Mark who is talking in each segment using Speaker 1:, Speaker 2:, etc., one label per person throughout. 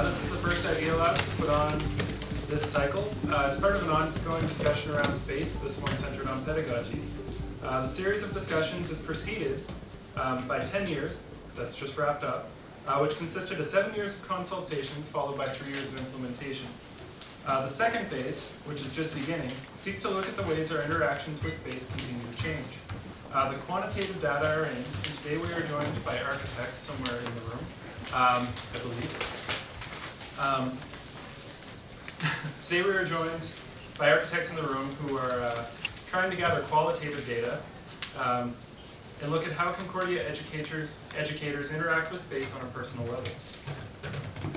Speaker 1: This is the first IdeaLabs put on this cycle. It's part of an ongoing discussion around space, this one centered on pedagogy. The series of discussions is preceded by 10 years, that's just wrapped up, which consisted of 7 years of consultations followed by 3 years of implementation. The second phase, which is just beginning, seeks to look at the ways our interactions with space continue to change. The quantitative data are in, and today we are joined by architects somewhere in the room, I believe. Today we are joined by architects in the room who are trying to gather qualitative data and look at how Concordia educators interact with space on a personal level.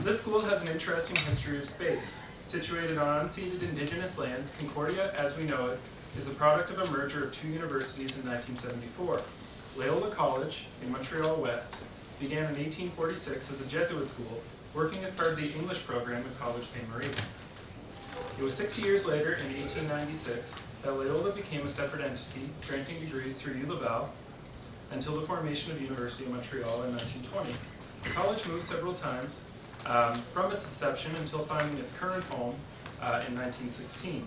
Speaker 1: This school has an interesting history of space. Situated on unceded indigenous lands, Concordia, as we know it, is the product of a merger of two universities in 1974. Loyola College in Montreal West began in 1846 as a Jesuit school, working as part of the English program at College St. Marie. It was 60 years later, in 1896, that Loyola became a separate entity, granting degrees through ULaval until the formation of the University of Montreal in 1920. The college moved several times from its inception until finding its current home in 1916.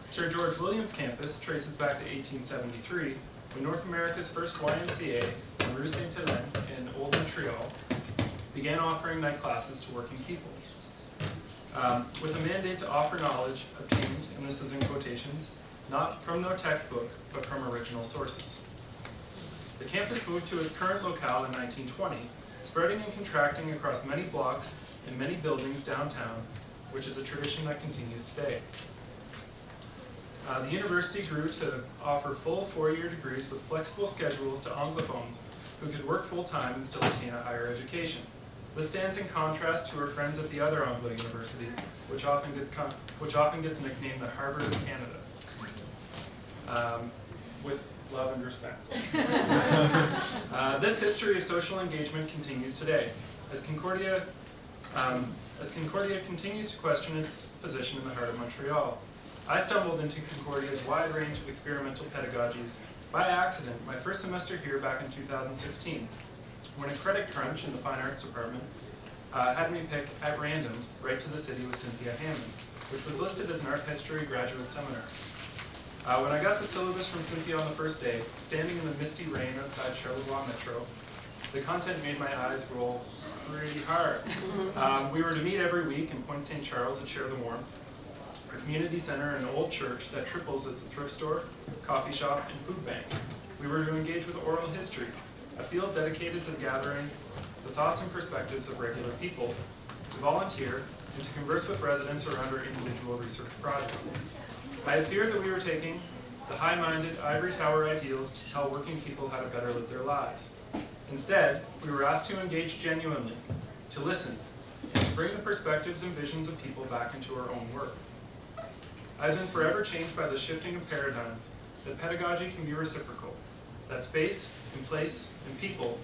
Speaker 1: Sir George Williams campus traces back to 1873, when North America's first YMCA on Rue Saint-Hélène in Old Montreal began offering night classes to working people. With a mandate to offer knowledge obtained, and this is in quotations, not from no textbook, but from original sources. The campus moved to its current locale in 1920, spreading and contracting across many blocks and many buildings downtown, which is a tradition that continues today. The university grew to offer full 4-year degrees with flexible schedules to Anglophones who could work full-time and still attain a higher education. This stands in contrast to our friends at the other Anglo University, which often gets nicknamed the Harvard of Canada, with love and respect. This history of social engagement continues today, as Concordia continues to question its position in the heart of Montreal. I stumbled into Concordia's wide range of experimental pedagogies by accident my first semester here back in 2016, when a credit crunch in the Fine Arts Department had me pick at random Right to the City with Cynthia Hammond, which was listed as an art history graduate seminar. When I got the syllabus from Cynthia on the first day, standing in the misty rain outside Charleroi Metro, the content made my eyes roll pretty hard. We were to meet every week in Point St. Charles and share the warmth, a community center and an old church that triples as a thrift store, coffee shop, and food bank. We were to engage with oral history, a field dedicated to gathering the thoughts and perspectives of regular people, to volunteer, and to converse with residents around our individual research projects. I had feared that we were taking the high-minded ivory tower ideals to tell working people how to better live their lives. Instead, we were asked to engage genuinely, to listen, and to bring the perspectives and visions of people back into our own work. I've been forever changed by the shifting of paradigms that pedagogy can be reciprocal, that space and place and people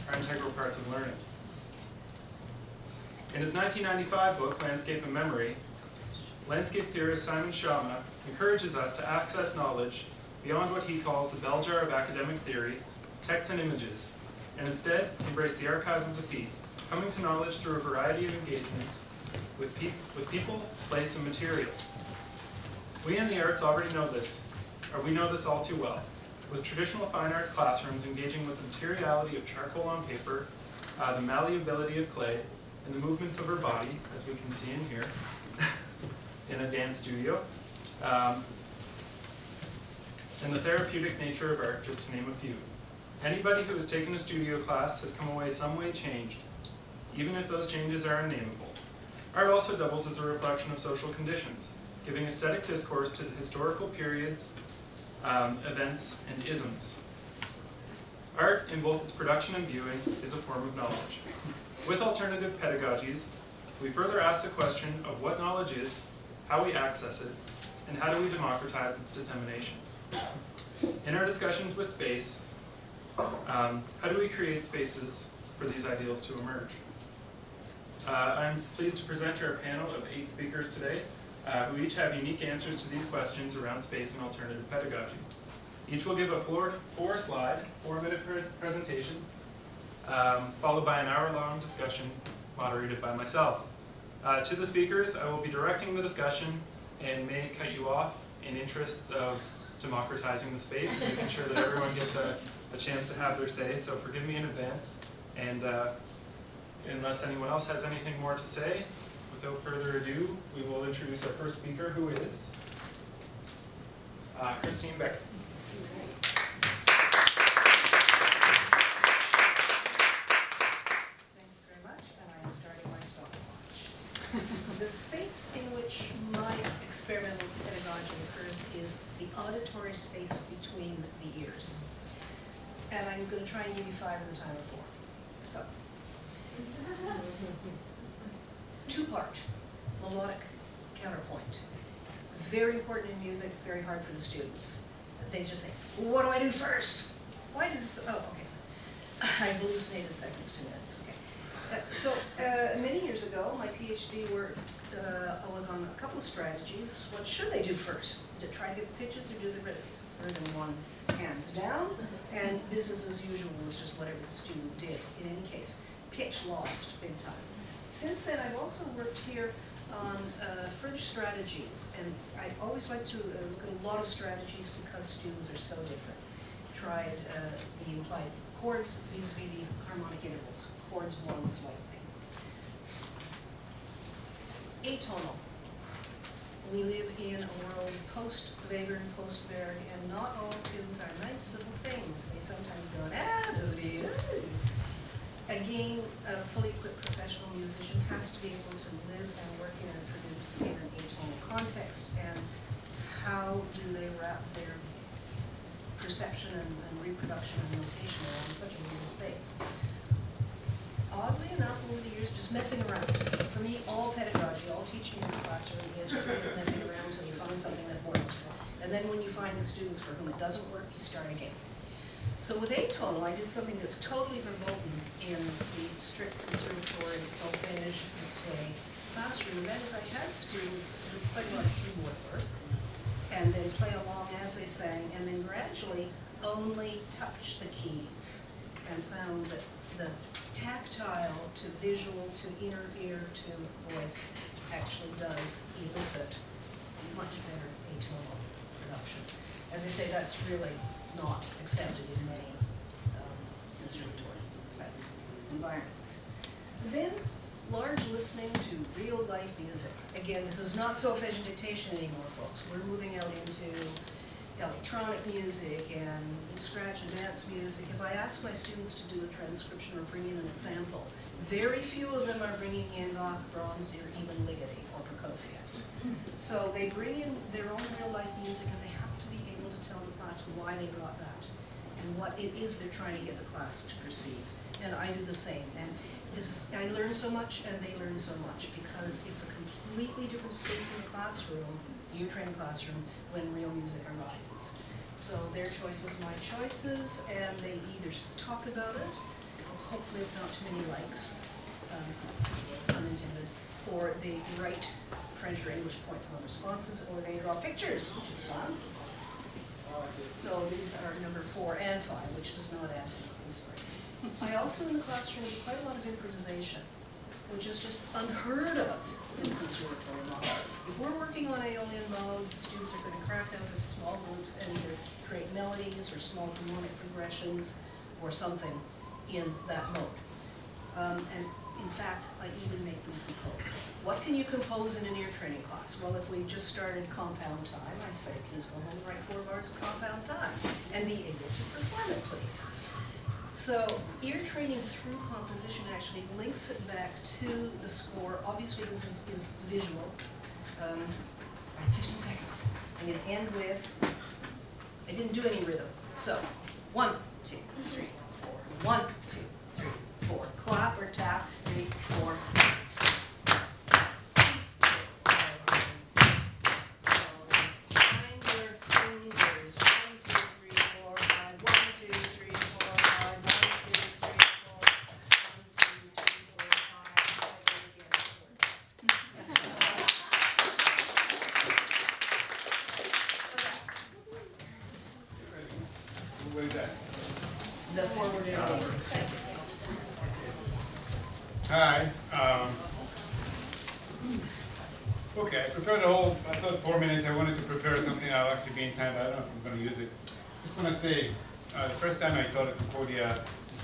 Speaker 1: are integral parts of learning. In his 1995 book, Landscape and Memory, landscape theorist Simon Schama encourages us to access knowledge beyond what he calls the bell jar of academic theory, text and images, and instead embrace the archive of the feet, coming to knowledge through a variety of engagements with people, place, and material. We in the arts already know this, or we know this all too well, with traditional fine arts classrooms engaging with the materiality of charcoal on paper, the malleability of clay, and the movements of her body, as we can see in here, in a dance studio, and the therapeutic nature of art, just to name a few. Anybody who has taken a studio class has come away some way changed, even if those changes are unnameable. Art also doubles as a reflection of social conditions, giving aesthetic discourse to the historical periods, events, and isms. Art, in both its production and viewing, is a form of knowledge. With alternative pedagogies, we further ask the question of what knowledge is, how we access it, and how do we democratize its dissemination. In our discussions with space, how do we create spaces for these ideals to emerge? I'm pleased to present our panel of 8 speakers today, who each have unique answers to these questions around space and alternative pedagogy. Each will give a 4-slide, 4-minute presentation, followed by an hour-long discussion moderated by myself. To the speakers, I will be directing the discussion and may cut you off in interests of democratizing the space and making sure that everyone gets a chance to have their say, so forgive me in advance. And unless anyone else has anything more to say, without further ado, we will introduce our first speaker, who is Christine Becker.
Speaker 2: Thanks very much, and I am starting my stopwatch. The space in which my experimental pedagogy occurs is the auditory space between the ears. And I'm going to try and give you 5 in the time of 4. So, 2-part, melodic counterpoint. Very important in music, very hard for the students. They just say, what do I do first? Why does this, oh, okay. I hallucinated seconds to minutes, okay. Many years ago, my PhD work was on a couple of strategies. What should they do first? To try to get the pitches or do the rhythms? Rhythm one, hands down, and business as usual was just whatever the student did. In any case, pitch lost big time. Since then, I've also worked here on further strategies, and I always like to look at a lot of strategies because students are so different. Tried the implied chords vis-a-vis the harmonic intervals. Chords one slightly. Atonal. We live in a world post-Weber and post-Berg, and not all tunes are nice little things. They sometimes go, ah-doo-dee-doo. Again, a fully equipped professional musician has to be able to live and work in and produce in an atonal context. And how do they wrap their perception and reproduction and notation around such a little space? Oddly enough, over the years, just messing around. For me, all pedagogy, all teaching in the classroom is creative messing around until you find something that works. And then when you find the students for whom it doesn't work, you start again. So with atonal, I did something that's totally verboten in the strict conservatory solfège classroom. That is, I had students do quite a lot of keyboard work, and then play along as they sang, and then gradually only touch the keys, and found that the tactile to visual to inner ear to voice actually does elicit much better atonal production. As I say, that's really not accepted in many conservatory type environments. Then, large listening to real life music. Again, this is not solfège and dictation anymore, folks. We're moving out into electronic music and scratch and dance music. If I ask my students to do a transcription or bring in an example, very few of them are bringing in Bach, Brahms, or even Ligeti or Prokofiev. So they bring in their own real life music, and they have to be able to tell the class why they brought that and what it is they're trying to get the class to perceive. And I do the same. And I learn so much, and they learn so much, because it's a completely different space in the classroom, the training classroom, when real music arises. So their choices, my choices, and they either talk about it, hopefully without too many likes, unintended, or they write French or English point form responses, or they draw pictures, which is fun. So these are number 4 and 5, which does not add to the story. I also in the classroom do quite a lot of improvisation, which is just unheard of in the conservatory model. If we're working on Aeolian mode, the students are going to crack out into small groups and either create melodies or small harmonic progressions or something in that mode. And in fact, I even make them compose. What can you compose in an ear training class? Well, if we just started compound time, I say, please go home and write 4 bars of compound time and be able to perform it, please. So ear training through composition actually links it back to the score. Obviously, this is visual. 15 seconds. I'm going to end with, I didn't do any rhythm. So 1, 2, 3, 4. 1, 2, 3, 4. Clap or tap. 3, 4. Find your fingers. 1, 2, 3, 4, 5. 1, 2, 3, 4, 5. 1, 2, 3, 4. 1, 2, 3, 4, 5.
Speaker 3: What is that?
Speaker 2: The forward and
Speaker 3: Hi. Okay, I prepared a whole, I thought 4 minutes. I wanted to prepare something I'll actually be in time, but I don't know if I'm going to use it. Just want to say, the first time I taught at Concordia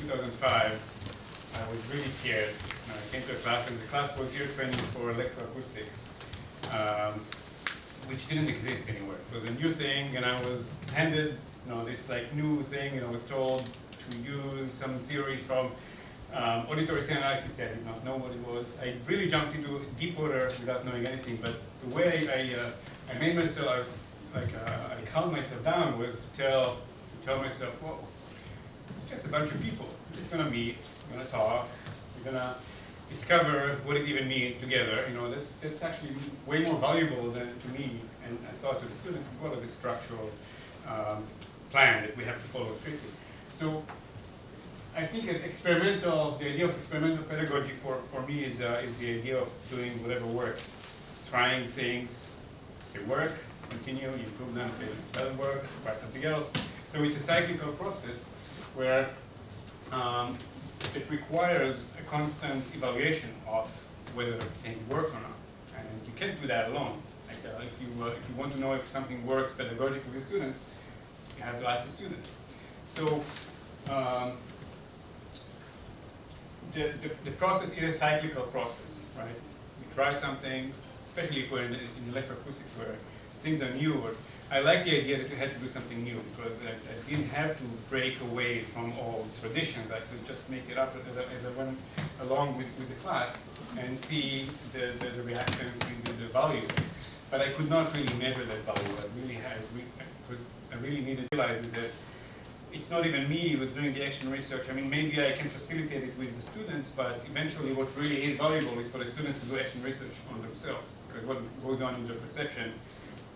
Speaker 3: in 2005, I was really scared. I came to a class, and the class was ear training for electroacoustics, which didn't exist anywhere. It was a new thing, and I was handed, this like new thing, was told to use some theories from auditory signal analysis that I did not know what it was. I really jumped into deep water without knowing anything, but the way I made myself, I calmed myself down was to tell myself, whoa, it's just a bunch of people. We're just going to meet, we're going to talk, we're going to discover what it even means together. That's actually way more valuable than to me. And I thought to the students, what are the structural plan that we have to follow strictly. So I think the idea of experimental pedagogy for me is the idea of doing whatever works. Trying things, if they work, continue, you improve them. If it doesn't work, try something else. So it's a cyclical process where it requires a constant evaluation of whether things work or not. And you can't do that alone. If you want to know if something works pedagogically with students, you have to ask the students. So the process is a cyclical process, right? We try something, especially if we're in electroacoustics where things are new. I like the idea that you had to do something new because I didn't have to break away from old traditions. I could just make it up as I went along with the class and see the reactions, the value. But I could not really measure that value. I really needed to realize that it's not even me who was doing the action research. I mean, maybe I can facilitate it with the students, but eventually what really is valuable is for the students to do action research on themselves. Because what goes on in their perception,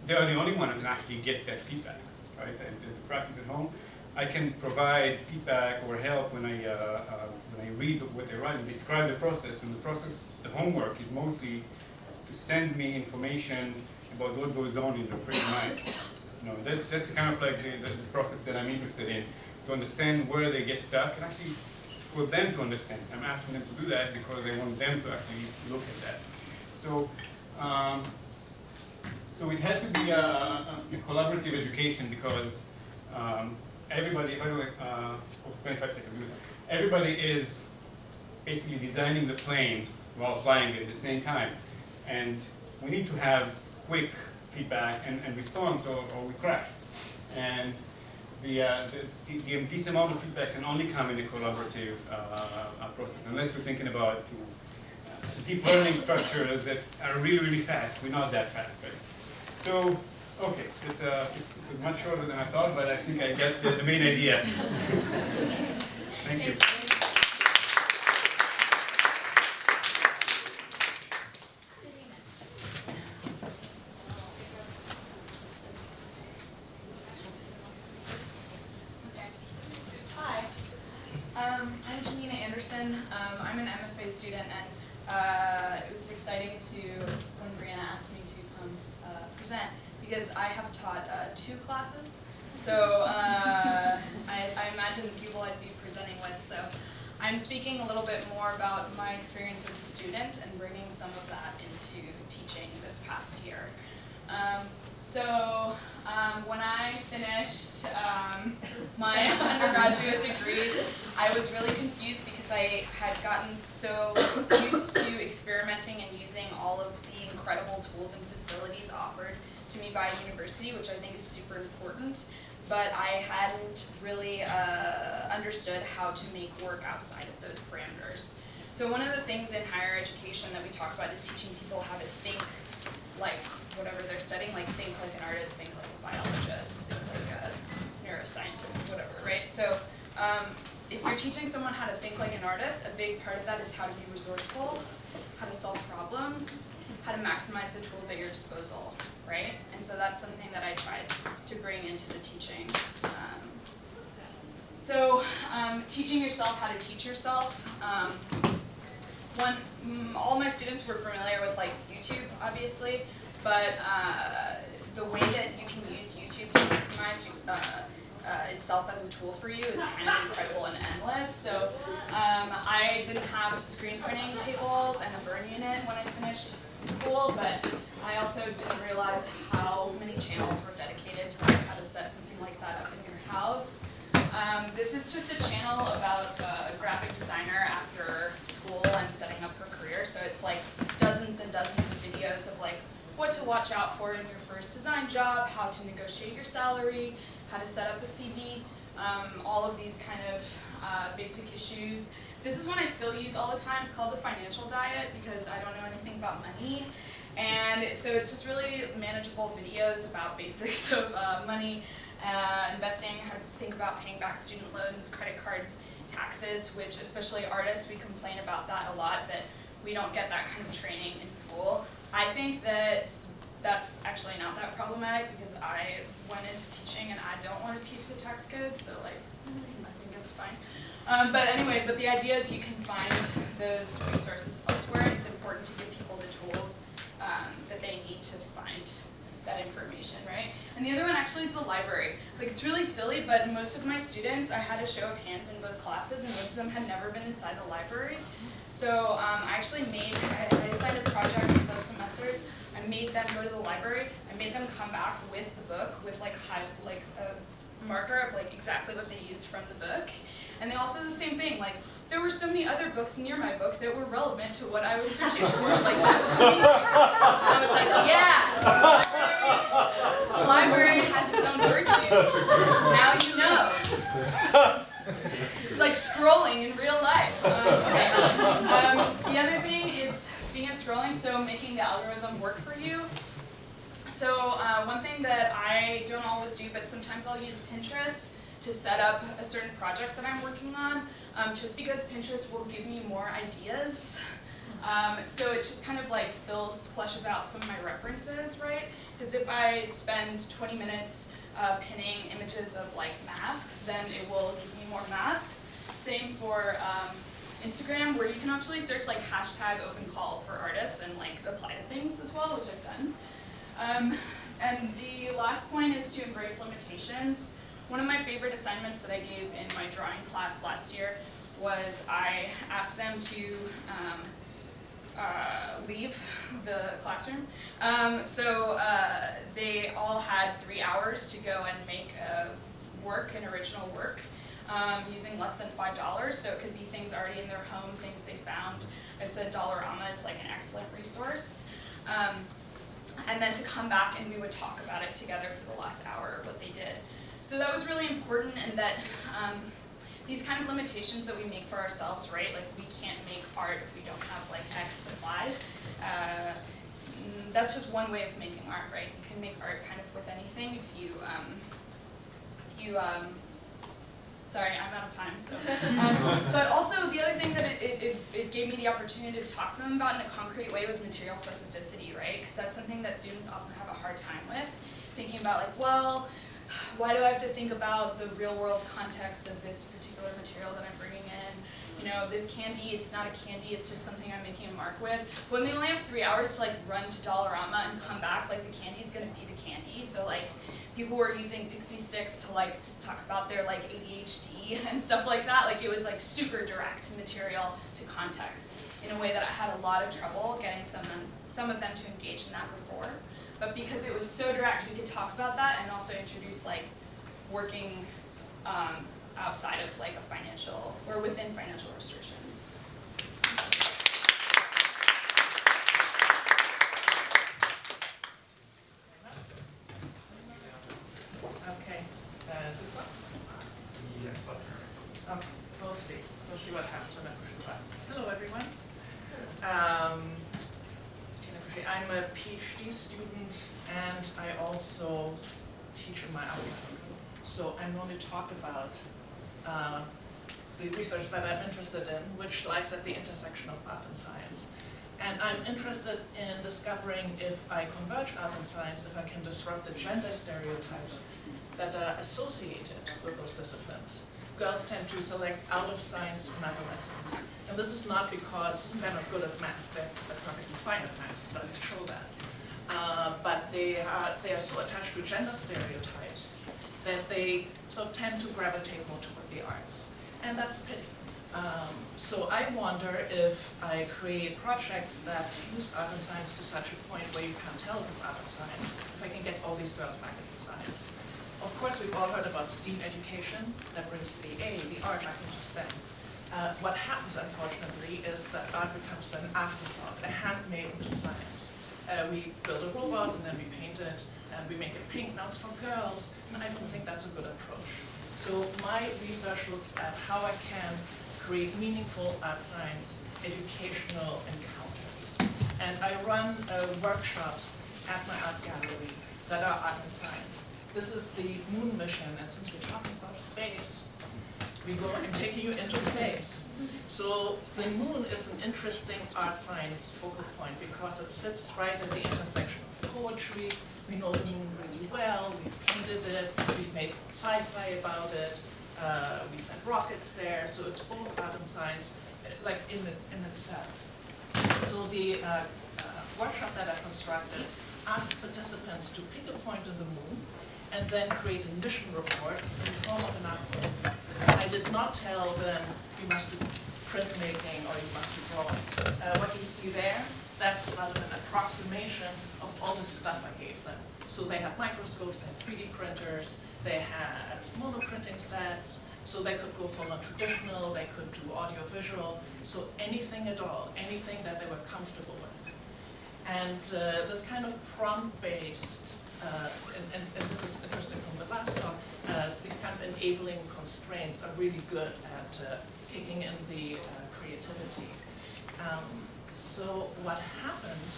Speaker 3: they are the only one who can actually get that feedback, right? And the practice at home, I can provide feedback or help when I read what they write and describe the process. And the process, the homework is mostly to send me information about what goes on in their brain mind. That's kind of like the process that I'm interested in, to understand where they get stuck and actually for them to understand. I'm asking them to do that because I want them to actually look at that. So, so it has to be a collaborative education because everybody, by the way, 25 seconds, everybody is basically designing the plane while flying it at the same time. And we need to have quick feedback and response or we crash. And this amount of feedback can only come in a collaborative process, unless we're thinking about deep learning structures that are really, really fast. We're not that fast, right? So, okay, it's much shorter than I thought, but I think I get the main idea. Thank you.
Speaker 4: I'm an MFA student, and it was exciting when Brianna asked me to come present because I have taught 2 classes. So I imagine the people I'd be presenting with. So I'm speaking a little bit more about my experience as a student and bringing some of that into teaching this past year. When I finished my undergraduate degree, I was really confused because I had gotten so used to experimenting and using all of the incredible tools and facilities offered to me by university, which I think is super important, but I hadn't really understood how to make work outside of those parameters. So one of the things in higher education that we talk about is teaching people how to think like whatever they're studying, like think like an artist, think like a biologist, think like a neuroscientist, whatever, right? So if you're teaching someone how to think like an artist, a big part of that is how to be resourceful, how to solve problems, how to maximize the tools at your disposal, right? And so that's something that I tried to bring into the teaching. Teaching yourself how to teach yourself. All my students were familiar with like YouTube, obviously, but the way that you can use YouTube to maximize itself as a tool for you is kind of incredible and endless. So I didn't have screen printing tables and a burn unit when I finished school, but I also didn't realize how many channels were dedicated to like how to set something like that up in your house. This is just a channel about a graphic designer after school and setting up her career. So it's like dozens and dozens of videos of like what to watch out for in your first design job, how to negotiate your salary, how to set up a CV, all of these kind of basic issues. This is one I still use all the time. It's called the financial diet because I don't know anything about money. And so it's just really manageable videos about basics of money, investing, how to think about paying back student loans, credit cards, taxes, which especially artists, we complain about that a lot, that we don't get that kind of training in school. I think that that's actually not that problematic because I went into teaching and I don't want to teach the tax code, so like, I think it's fine. But anyway, but the idea is you can find those resources elsewhere. It's important to give people the tools that they need to find that information, right? And the other one actually is the library. Like it's really silly, but most of my students, I had a show of hands in both classes and most of them had never been inside the library. So I actually I assigned a project both semesters. I made them go to the library. I made them come back with the book with like a marker of like exactly what they used from the book. And they also did the same thing, like there were so many other books near my book that were relevant to what I was searching for. Like that was amazing. I was like, yeah, the library has its own virtues. Now you know. It's like scrolling in real life. The other thing is, speaking of scrolling, so making the algorithm work for you. So one thing that I don't always do, but sometimes I'll use Pinterest to set up a certain project that I'm working on, just because Pinterest will give me more ideas. So it just kind of like fleshes out some of my references, right? Because if I spend 20 minutes pinning images of like masks, then it will give me more masks. Same for Instagram, where you can actually search like hashtag open call for artists and like apply to things as well, which I've done. And the last point is to embrace limitations. One of my favorite assignments that I gave in my drawing class last year was I asked them to leave the classroom. So they all had 3 hours to go and make an original work, using less than $5. So it could be things already in their home, things they found. I said Dollarama is like an excellent resource. And then to come back and we would talk about it together for the last hour of what they did. So that was really important, and that these kind of limitations that we make for ourselves, right? Like we can't make art if we don't have like X supplies. That's just one way of making art, right? You can make art kind of with anything if you sorry, I'm out of time. So, but also the other thing that it gave me the opportunity to talk to them about in a concrete way was material specificity, right? Because that's something that students often have a hard time with, thinking about like, well, why do I have to think about the real world context of this particular material that I'm bringing in? You know, this candy, it's not a candy, it's just something I'm making a mark with. When they only have 3 hours to like run to Dollarama and come back, like the candy's gonna be the candy. So like people were using pixie sticks to like talk about their like ADHD and stuff like that. Like it was like super direct material to context in a way that I had a lot of trouble getting some of them to engage in that before. But because it was so direct, we could talk about that and also introduce like working outside of like a financial, or within financial restrictions.
Speaker 5: Okay, this one?
Speaker 1: Yes,
Speaker 5: Okay, we'll see. We'll see what happens when I push the button. Hello, everyone. I'm a PhD student and I also teach in my IdeaLab. So I'm going to talk about the research that I'm interested in, which lies at the intersection of art and science. And I'm interested in discovering if I converge art and science, if I can disrupt the gender stereotypes that are associated with those disciplines. Girls tend to select out of science in adolescence. And this is not because they're not good at math, they're perfectly fine at math, studies show that. But they are so attached to gender stereotypes that they sort of tend to gravitate more toward the arts. And that's a pity. So I wonder if I create projects that fuse art and science to such a point where you can't tell if it's art or science, if I can get all these girls back into science. Of course, we've all heard about STEAM education, that brings the art back into STEM. What happens, unfortunately, is that art becomes an afterthought, a handmaid into science. We build a robot and then we paint it, and we make it pink, now it's for girls, and I don't think that's a good approach. So my research looks at how I can create meaningful art science educational encounters. And I run workshops at my art gallery that are art and science. This is the moon mission, and since we're talking about space, I'm taking you into space. So the moon is an interesting art science focal point because it sits right at the intersection of poetry. We know the moon really well, we've painted it, we've made sci-fi about it, we sent rockets there, so it's both art and science, like in itself. So the workshop that I constructed asked participants to pick a point in the moon and then create a mission report in the form of an artwork. I did not tell them you must do printmaking or you must do drawing. What you see there, that's sort of an approximation of all the stuff I gave them. So they had microscopes, they had 3D printers, they had monoprinting sets, so they could go full on traditional, they could do audio-visual, so anything at all, anything that they were comfortable with. And this kind of prompt-based, and this is interesting from the last talk, these kind of enabling constraints are really good at kicking in the creativity. So what happened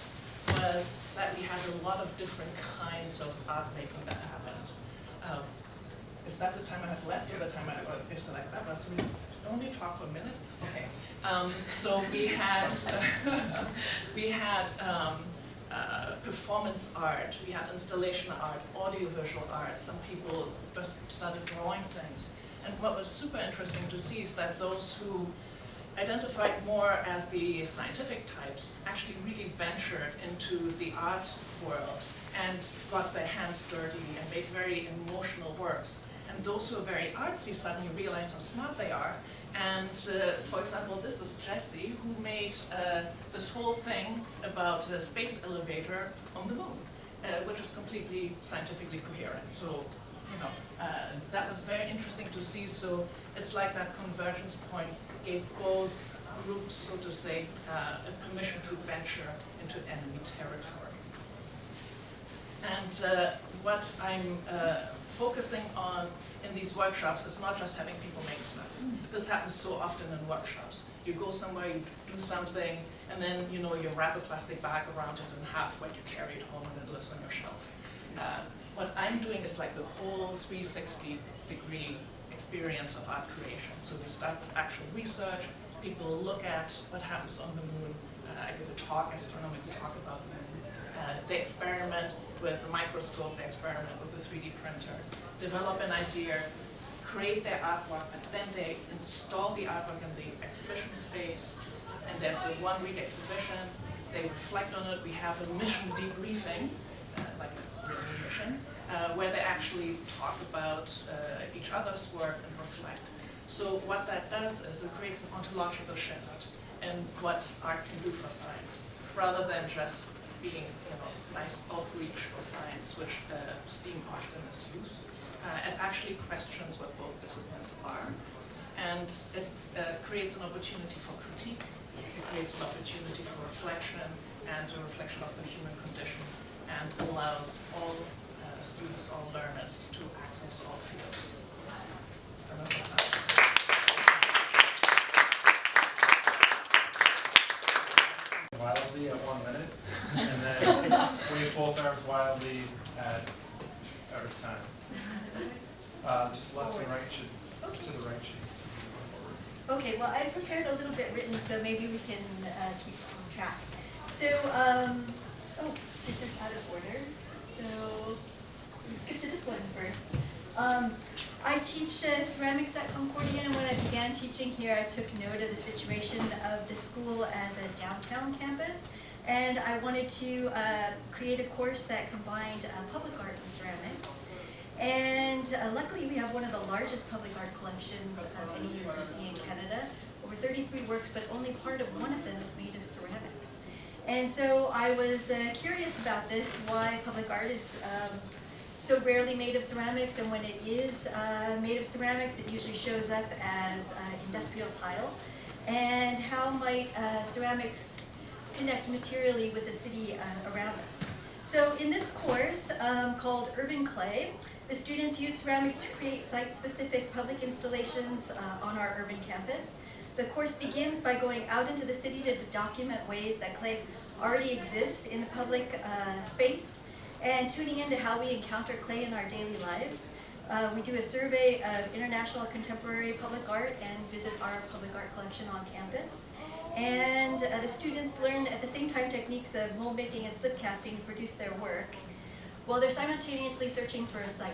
Speaker 5: was that we had a lot of different kinds of art making that happened. Is that the time I have left, or the time I have? Okay, so like that was only talk for a minute. Okay. So we had performance art, we had installation art, audiovisual art. Some people just started drawing things. And what was super interesting to see is that those who identified more as the scientific types actually really ventured into the art world and got their hands dirty and made very emotional works. And those who are very artsy suddenly realized how smart they are. And for example, this is Jessie, who made this whole thing about a space elevator on the moon, which is completely scientifically coherent. So, you know, that was very interesting to see. So it's like that convergence point gave both groups, so to say, a permission to venture into enemy territory. And what I'm focusing on in these workshops is not just having people make stuff. This happens so often in workshops. You go somewhere, you do something, and then you wrap a plastic bag around it and halfway you carry it home and it lives on your shelf. What I'm doing is like the whole 360-degree experience of art creation. So we start with actual research, people look at what happens on the moon, I give a talk, astronomical talk about the moon. They experiment with a microscope, they experiment with a 3D printer, develop an idea, create their artwork, and then they install the artwork in the exhibition space, and there's a one-week exhibition, they reflect on it, we have a mission debriefing, like a review mission, where they actually talk about each other's work and reflect. So what that does is it creates an ontological shift in what art can do for science, rather than just being, nice outreach for science, which STEAM often is used. It actually questions what both disciplines are, and it creates an opportunity for critique. It creates an opportunity for reflection and a reflection of the human condition, and allows all students, all learners to access all fields. I don't know about that.
Speaker 1: Wildly at 1 minute, and then wave both arms wildly at out of time. Just left and right should, to the right should.
Speaker 6: Okay, well, I prepared a little bit written, so maybe we can keep on track. So, oh, this is out of order. So, let's skip to this one first. I teach ceramics at Concordia, and when I began teaching here, I took note of the situation of the school as a downtown campus, and I wanted to create a course that combined public art with ceramics. And luckily, we have one of the largest public art collections of any university in Canada. Over 33 works, but only part of one of them is made of ceramics. And so I was curious about this, why public art is so rarely made of ceramics, and when it is made of ceramics, it usually shows up as industrial tile. And how might ceramics connect materially with the city around us? So in this course called Urban Clay, the students use ceramics to create site-specific public installations on our urban campus. The course begins by going out into the city to document ways that clay already exists in the public space, and tuning into how we encounter clay in our daily lives. We do a survey of international contemporary public art and visit our public art collection on campus. And the students learn at the same time techniques of mold making and slip casting to produce their work, while they're simultaneously searching for a site.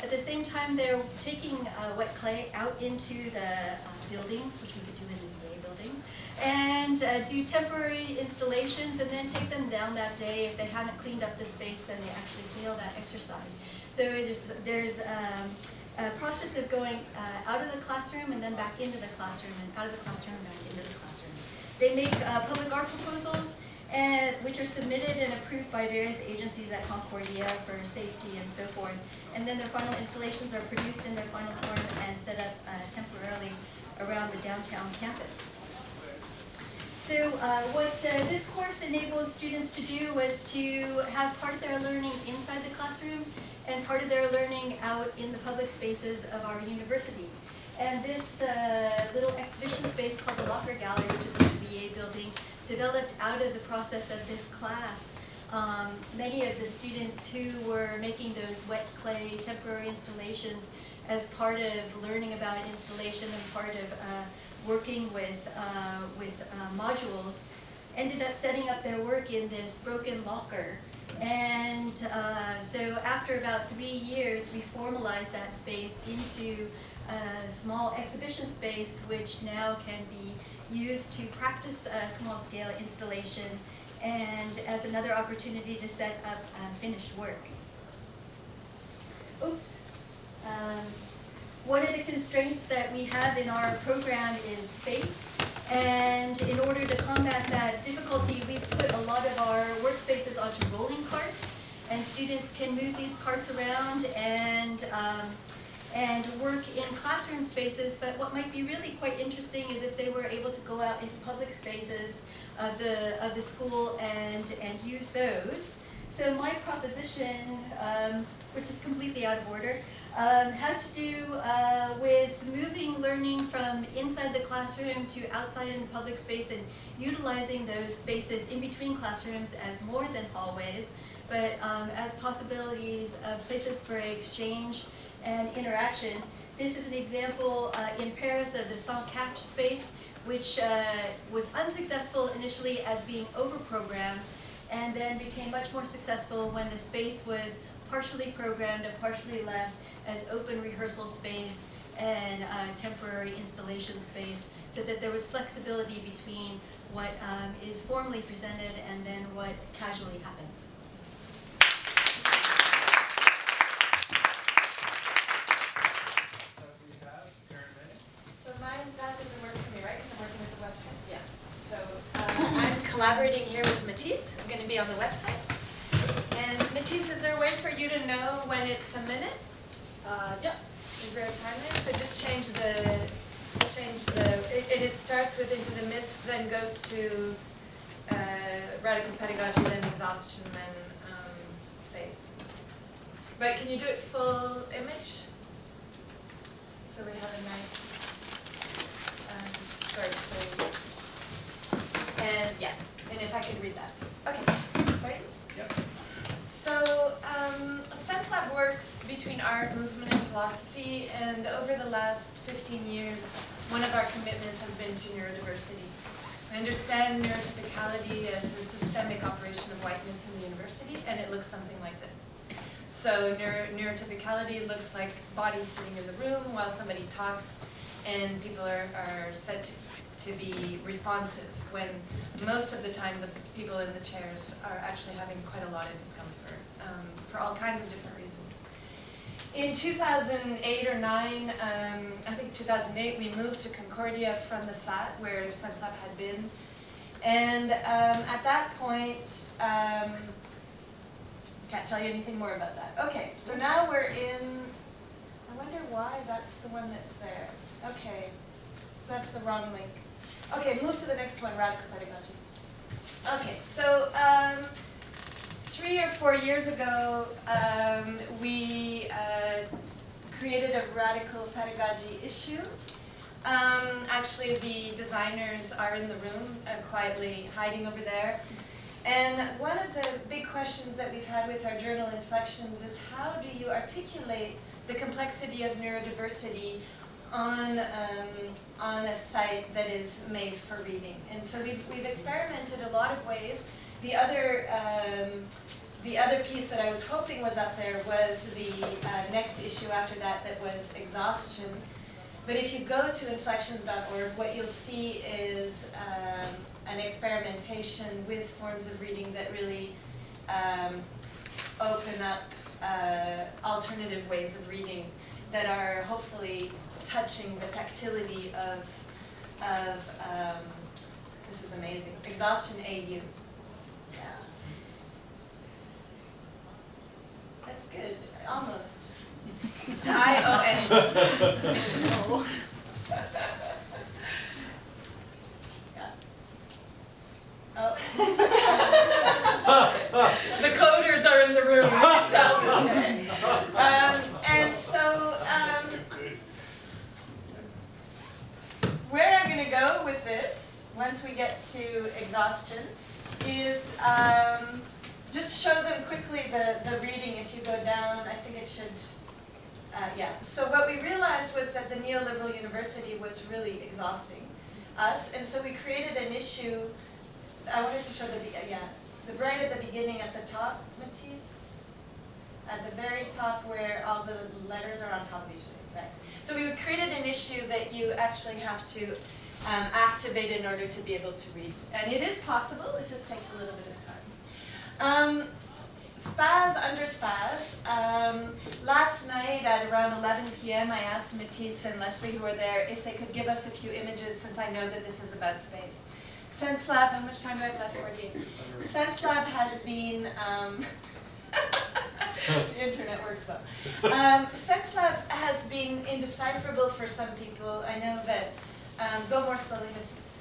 Speaker 6: At the same time, they're taking wet clay out into the building, which we could do in the EA building, and do temporary installations, and then take them down that day. If they haven't cleaned up the space, then they actually fail that exercise. So there's a process of going out of the classroom and then back into the classroom, and out of the classroom and back into the classroom. They make public art proposals, which are submitted and approved by various agencies at Concordia for safety and so forth. And then their final installations are produced in their final form and set up temporarily around the downtown campus. So what this course enables students to do was to have part of their learning inside the classroom and part of their learning out in the public spaces of our university. And this little exhibition space called the Locker Gallery, which is in the BA building, developed out of the process of this class. Many of the students who were making those wet clay temporary installations as part of learning about installation and part of working with modules ended up setting up their work in this broken locker. And so after about 3 years, we formalized that space into a small exhibition space, which now can be used to practice small-scale installation and as another opportunity to set up finished work. Oops. One of the constraints that we have in our program is space, and in order to combat that difficulty, we put a lot of our workspaces onto rolling carts, and students can move these carts around and work in classroom spaces. But what might be really quite interesting is if they were able to go out into public spaces of the school and use those. So my proposition, which is completely out of order, has to do with moving learning from inside the classroom to outside in the public space and utilizing those spaces in between classrooms as more than hallways, but as possibilities of places for exchange and interaction. This is an example in Paris of the Sans Catch space, which was unsuccessful initially as being overprogrammed, and then became much more successful when the space was partially programmed and partially left as open rehearsal space and temporary installation space, so that there was flexibility between what is formally presented and then what casually happens.
Speaker 7: So mine, that doesn't work for me, right? Because I'm working with the website.
Speaker 2: Yeah.
Speaker 7: So I'm collaborating here with Matisse, who's going to be on the website. And Matisse, is there a way for you to know when it's a minute?
Speaker 2: Yep.
Speaker 7: Is there a timer? So just change the, and it starts with into the midst, then goes to radical pedagogy, then exhaustion, then space. But can you do it full image? So we have a nice, just start so, and yeah, and if I could read that. Okay, starting?
Speaker 1: Yep.
Speaker 7: So, SenseLab works between art, movement, and philosophy, and over the last 15 years, one of our commitments has been to neurodiversity. I understand neurotypicality as a systemic operation of whiteness in the university, and it looks something like this. So neurotypicality looks like bodies sitting in the room while somebody talks, and people are said to be responsive, when most of the time the people in the chairs are actually having quite a lot of discomfort for all kinds of different reasons. In 2008 or 9, I think 2008, we moved to Concordia from the SAT, where SenseLab had been. And at that point, can't tell you anything more about that. Okay, so now we're in, I wonder why that's the one that's there. Okay, so that's the wrong link. Okay, move to the next one, radical pedagogy. Okay, so 3 or 4 years ago, we created a radical pedagogy issue. Actually, the designers are in the room, quietly hiding over there. And one of the big questions that we've had with our journal Inflections is how do you articulate the complexity of neurodiversity on a site that is made for reading? And so we've experimented a lot of ways. The other piece that I was hoping was up there was the next issue after that was exhaustion. But if you go to inflections.org, what you'll see is an experimentation with forms of reading that really open up alternative ways of reading that are hopefully touching the tactility of this is amazing, Exhaustion AU. Yeah. That's good, almost. I-O-N. No. Yeah. Oh. The coders are in the room, I can tell this. And so, where I'm going to go with this, once we get to exhaustion, is just show them quickly the reading. If you go down, I think it should, yeah. So what we realized was that the neoliberal university was really exhausting us, and so we created an issue. I wanted to show the right at the beginning at the top, Matisse, at the very top where all the letters are on top usually, right? So we created an issue that you actually have to activate in order to be able to read, and it is possible. It just takes a little bit of time. Spaz under Spaz. Last night at around 11 p.m. I asked Matisse and Leslie, who were there, if they could give us a few images since I know that this is about space. SenseLab, how much time do I have left? 48. SenseLab has been, the internet works well. SenseLab has been indecipherable for some people. I know that, go more slowly, Matisse.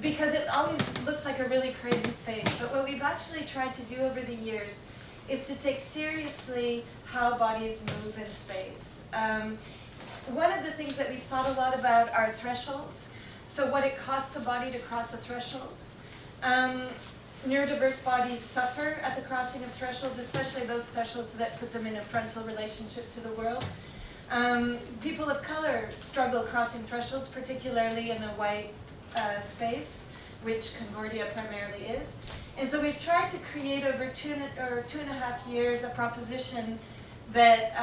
Speaker 7: Because it always looks like a really crazy space. But what we've actually tried to do over the years is to take seriously how bodies move in space. One of the things that we've thought a lot about are thresholds. So what it costs a body to cross a threshold. Neurodiverse bodies suffer at the crossing of thresholds, especially those thresholds that put them in a frontal relationship to the world. People of color struggle crossing thresholds, particularly in a white space, which Concordia primarily is. And so we've tried to create over 2.5 years a proposition that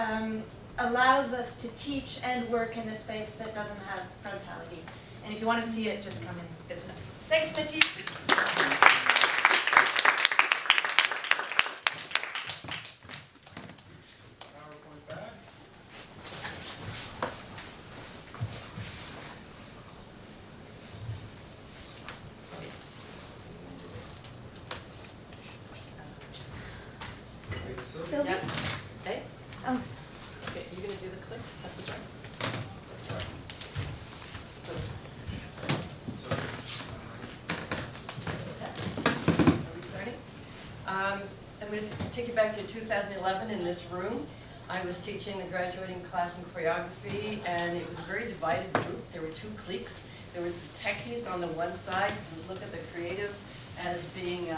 Speaker 7: allows us to teach and work in a space that doesn't have frontality. And if you want to see it, just come and visit us. Thanks, Matisse.
Speaker 1: PowerPoint back.
Speaker 6: Sylvie?
Speaker 8: Yep. Hey?
Speaker 6: Oh.
Speaker 8: Okay, you gonna do the click at the start? Are we starting? I'm going to take you back to 2011 in this room. I was teaching the graduating class in choreography, and it was a very divided group. There were two cliques. There were the techies on the one side who look at the creatives as being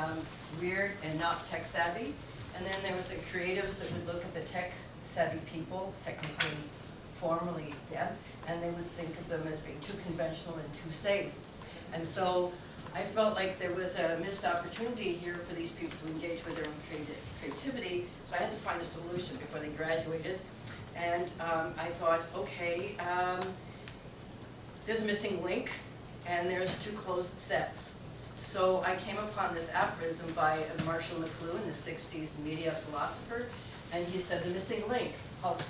Speaker 8: weird and not tech savvy. And then there was the creatives that would look at the tech-savvy people, technically, formally dense, and they would think of them as being too conventional and too safe. And so I felt like there was a missed opportunity here for these people to engage with their own creativity, so I had to find a solution before they graduated. And I thought, okay, there's a missing link, and there's two closed sets. So I came upon this aphorism by Marshall McLuhan, the 60s media philosopher, and he said the missing link holds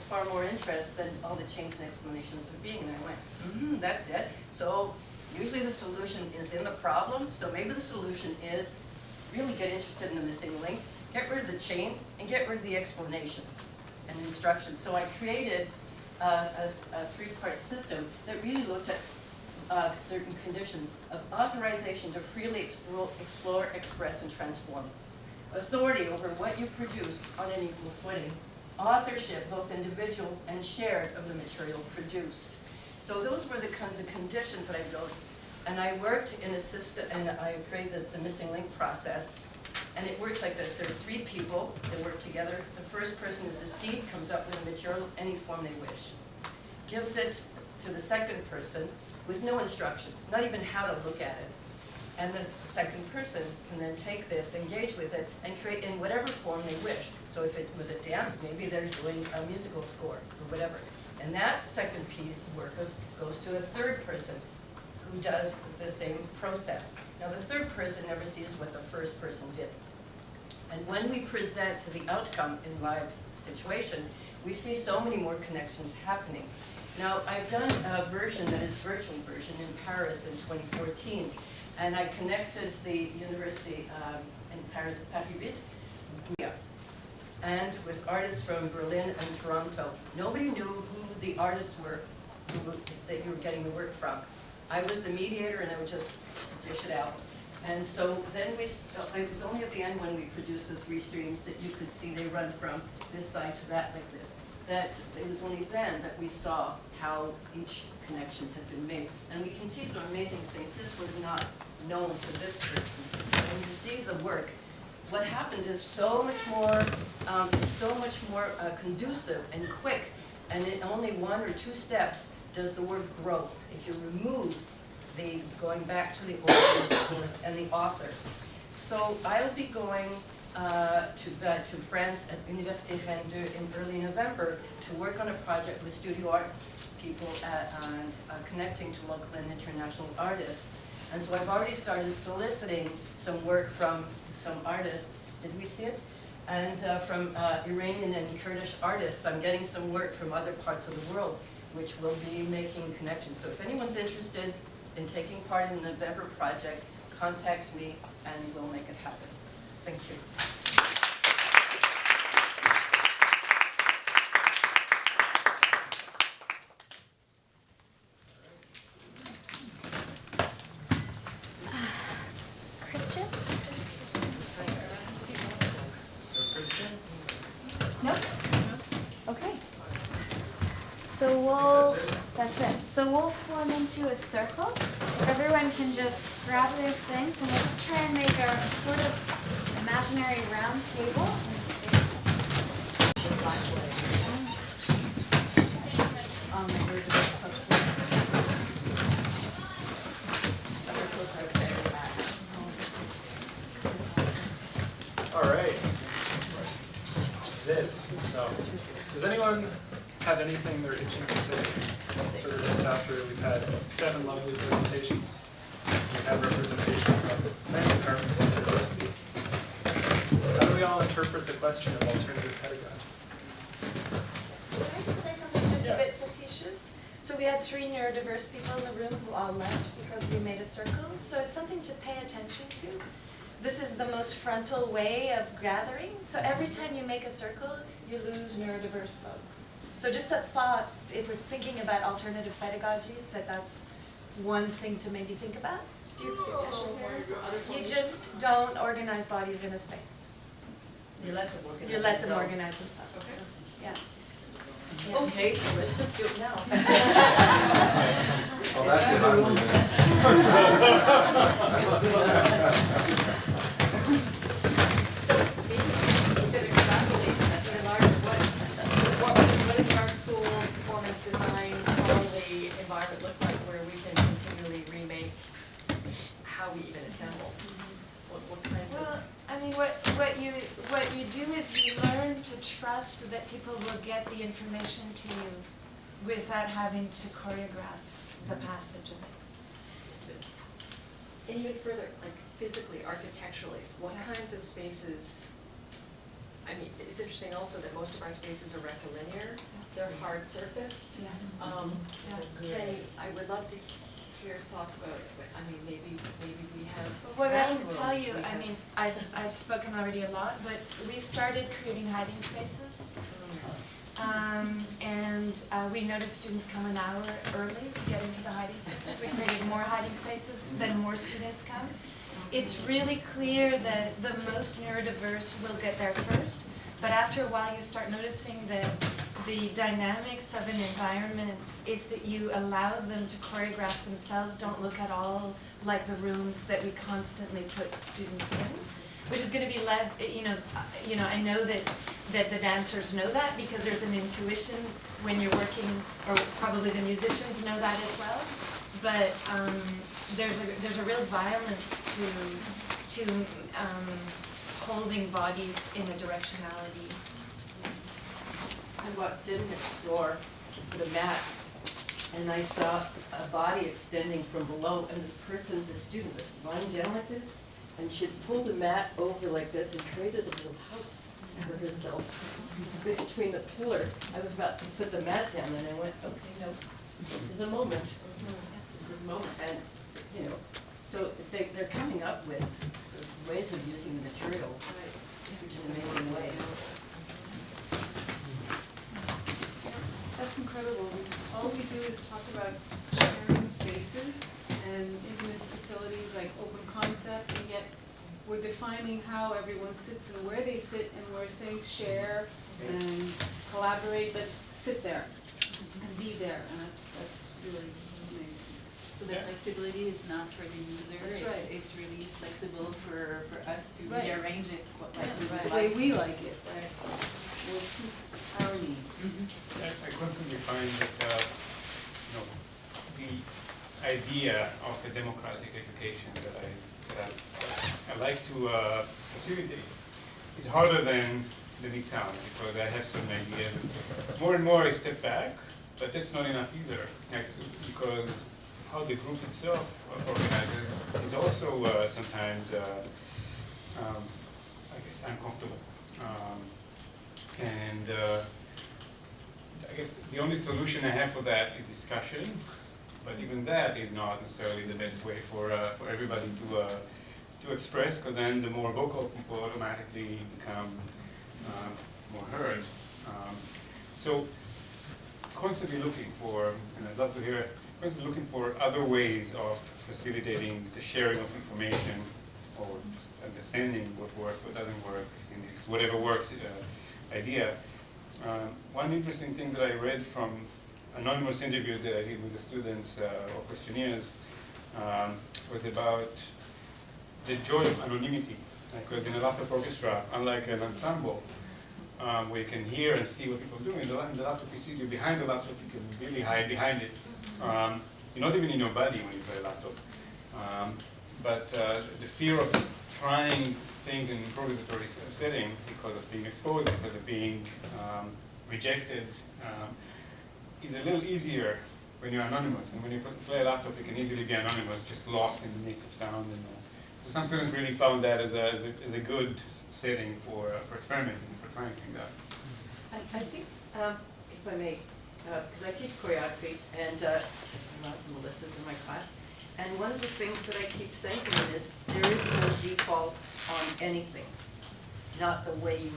Speaker 8: far more interest than all the chains and explanations of being. And I went, that's it. So usually the solution is in the problem, so maybe the solution is really get interested in the missing link, get rid of the chains, and get rid of the explanations and instructions. So I created a three-part system that really looked at certain conditions of authorization to freely explore, express, and transform. Authority over what you produce on an equal footing. Authorship, both individual and shared, of the material produced. So those were the kinds of conditions that I built. And I worked in a system, and I created the missing link process. And it works like this. There's three people that work together. The first person is the seed, comes up with a material, any form they wish. Gives it to the second person with no instructions, not even how to look at it. And the second person can then take this, engage with it, and create in whatever form they wish. So if it was a dance, maybe they're doing a musical score or whatever. And that second piece of work goes to a third person who does the same process. Now the third person never sees what the first person did. And when we present to the outcome in live situation, we see so many more connections happening. Now I've done a version that is virtual version in Paris in 2014. And I connected the university in Paris, Paris 8, and with artists from Berlin and Toronto. Nobody knew who the artists were that you were getting the work from. I was the mediator, and I would just dish it out. And so then it was only at the end when we produced the three streams that you could see they run from this side to that like this. That it was only then that we saw how each connection had been made. And we can see some amazing things. This was not known to this person. When you see the work, what happens is so much more conducive and quick, and in only 1 or 2 steps does the work grow. If you remove the going back to the origin source and the author. So I will be going to France at Université Rennes 2 in early November to work on a project with studio arts people and connecting to local and international artists. And so I've already started soliciting some work from some artists. Did we see it? And from Iranian and Kurdish artists. I'm getting some work from other parts of the world, which will be making connections. So if anyone's interested in taking part in the November project, contact me and we'll make it happen. Thank you.
Speaker 9: Christian?
Speaker 1: Christian?
Speaker 9: Nope. Okay. So that's it. So we'll form into a circle. Everyone can just grab their things and we'll just try and make a sort of imaginary round table in space.
Speaker 1: All right. Does anyone have anything they're itching to say? Sort of just after we've had 7 lovely presentations. We have representation from many departments of the university. How do we all interpret the question of alternative pedagogy?
Speaker 2: Can I just say something just a bit facetious? So we had 3 neurodiverse people in the room who all left because we made a circle. So it's something to pay attention to. This is the most frontal way of gathering. So every time you make a circle, you lose neurodiverse folks. So just a thought, if we're thinking about alternative pedagogies, that's one thing to maybe think about. Do you have a suggestion? You just don't organize bodies in a space.
Speaker 8: You let them organize
Speaker 2: You let them
Speaker 8: themselves.
Speaker 2: organize themselves.
Speaker 8: Okay.
Speaker 2: Yeah.
Speaker 8: Okay, so let's just do it now.
Speaker 10: Well, that's it, I'm leaving.
Speaker 8: So maybe you could extrapolate at the larger what is art school, performance design, how the environment look like where we can continually remake how we even assemble? What kinds
Speaker 2: Well,
Speaker 8: of...
Speaker 2: I mean, what you do is you learn to trust that people will get the information to you without having to choreograph the passage of it.
Speaker 8: And even further, like physically, architecturally, what kinds of spaces, I mean, it's interesting also that most of our spaces are rectilinear, they're hard surfaced. I would love to hear thoughts about it, but I mean, maybe we have.
Speaker 7: What I
Speaker 8: round
Speaker 7: can tell
Speaker 8: rooms,
Speaker 7: you,
Speaker 8: we
Speaker 7: I
Speaker 8: have-
Speaker 7: mean, I've spoken already a lot, but we started creating hiding spaces. We noticed students come an hour early to get into the hiding spaces. We created more hiding spaces, then more students come. It's really clear that the most neurodiverse will get there first, but after a while you start noticing that the dynamics of an environment, if that you allow them to choreograph themselves, don't look at all like the rooms that we constantly put students in, which is going to be less, I know that the dancers know that because there's an intuition when you're working, or probably the musicians know that as well, but there's a real violence to holding bodies in a directionality.
Speaker 8: I walked in next door with a mat, and I saw a body extending from below, and this person, the student, was lying down like this, and she had pulled the mat over like this and created a little house for herself between the pillar. I was about to put the mat down, and I went, okay, no, this is a moment. This is a moment, and, so they're coming up with sort of ways of using the materials in amazing ways.
Speaker 11: That's incredible. All we do is talk about sharing spaces and intimate facilities like open concept, and yet we're defining how everyone sits and where they sit, and we're saying share and collaborate, but sit there and be there, and that's really amazing.
Speaker 12: So the flexibility is not for the user.
Speaker 11: That's right.
Speaker 12: It's really flexible for us to
Speaker 11: Right.
Speaker 12: rearrange it like we would
Speaker 11: The
Speaker 12: like.
Speaker 11: way we like it, right? Well, it suits our needs.
Speaker 3: I constantly find that, the idea of a democratic education that I like to facilitate is harder than it sounds, because I have some ideas. More and more I step back, but that's not enough either, because how the group itself organizes is also sometimes, I guess, uncomfortable. I guess the only solution I have for that is discussion, but even that is not necessarily the best way for everybody to express, because then the more vocal people automatically become more heard. So constantly looking for, and I'd love to hear, constantly looking for other ways of facilitating the sharing of information, or just understanding what works, what doesn't work in this whatever works idea. One interesting thing that I read from anonymous interviews that I did with the students or questionnaires was about the joy of anonymity. Because in a laptop orchestra, unlike an ensemble, where you can hear and see what people are doing, in the laptop PC, you're behind the laptop, you can really hide behind it. You're not even in your body when you play a laptop. But the fear of trying things in an improvisatory setting because of being exposed, because of being rejected, is a little easier when you're anonymous. And when you play a laptop, you can easily be anonymous, just lost in the mix of sound. And so some students really found that as a good setting for experimenting and for trying things out.
Speaker 8: I think, if I may, because I teach choreography, and Melissa's in my class, and one of the things that I keep saying to them is, there is no default on anything. Not the way you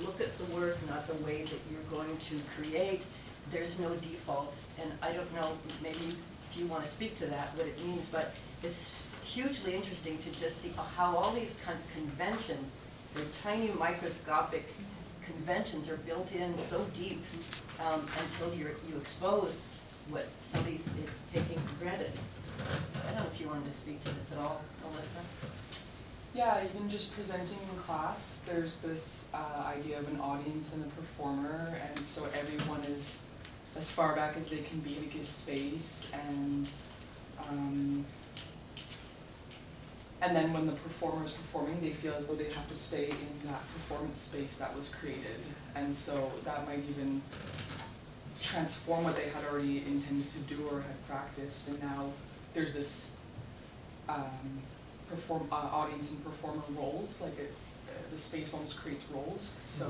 Speaker 8: look at the work, not the way that you're going to create. There's no default, and I don't know, maybe if you want to speak to that, what it means, but it's hugely interesting to just see how all these kinds of conventions, the tiny microscopic conventions, are built in so deep until you expose what somebody is taking for granted. I don't know if you wanted to speak to this at all, Melissa.
Speaker 13: Yeah, even just presenting in class, there's this idea of an audience and a performer, and so everyone is as far back as they can be to give space, and then when the performer is performing, they feel as though they have to stay in that performance space that was created, and so that might even transform what they had already intended to do or had practiced, and now there's this audience and performer roles, like the space almost creates roles, so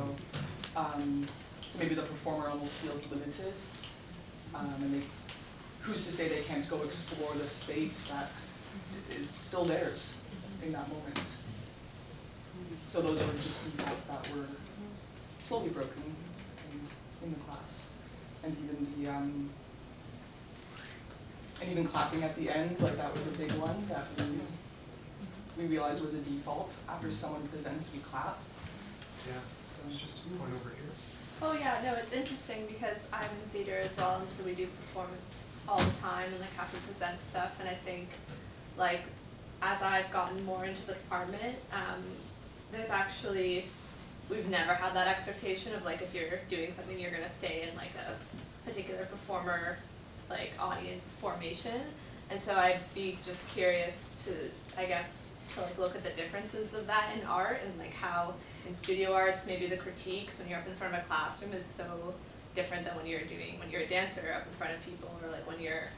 Speaker 13: so maybe the performer almost feels limited, and who's to say they can't go explore the space that is still theirs in that moment. So those were just defaults that were slowly broken in the class, and even clapping at the end, like that was a big one that we realized was a default. After someone presents, we clap.
Speaker 1: Yeah, so it's just one over here.
Speaker 14: Oh yeah, no, it's interesting because I'm in theater as well, and so we do performance all the time and like have to present stuff, and I think like as I've gotten more into the department, there's actually, we've never had that expectation of like if you're doing something you're gonna stay in like a particular performer like audience formation, and so I'd be just curious to, I guess, to like look at the differences of that in art, and like how in studio arts maybe the critiques when you're up in front of a classroom is so different than when you're a dancer up in front of people, or like when you're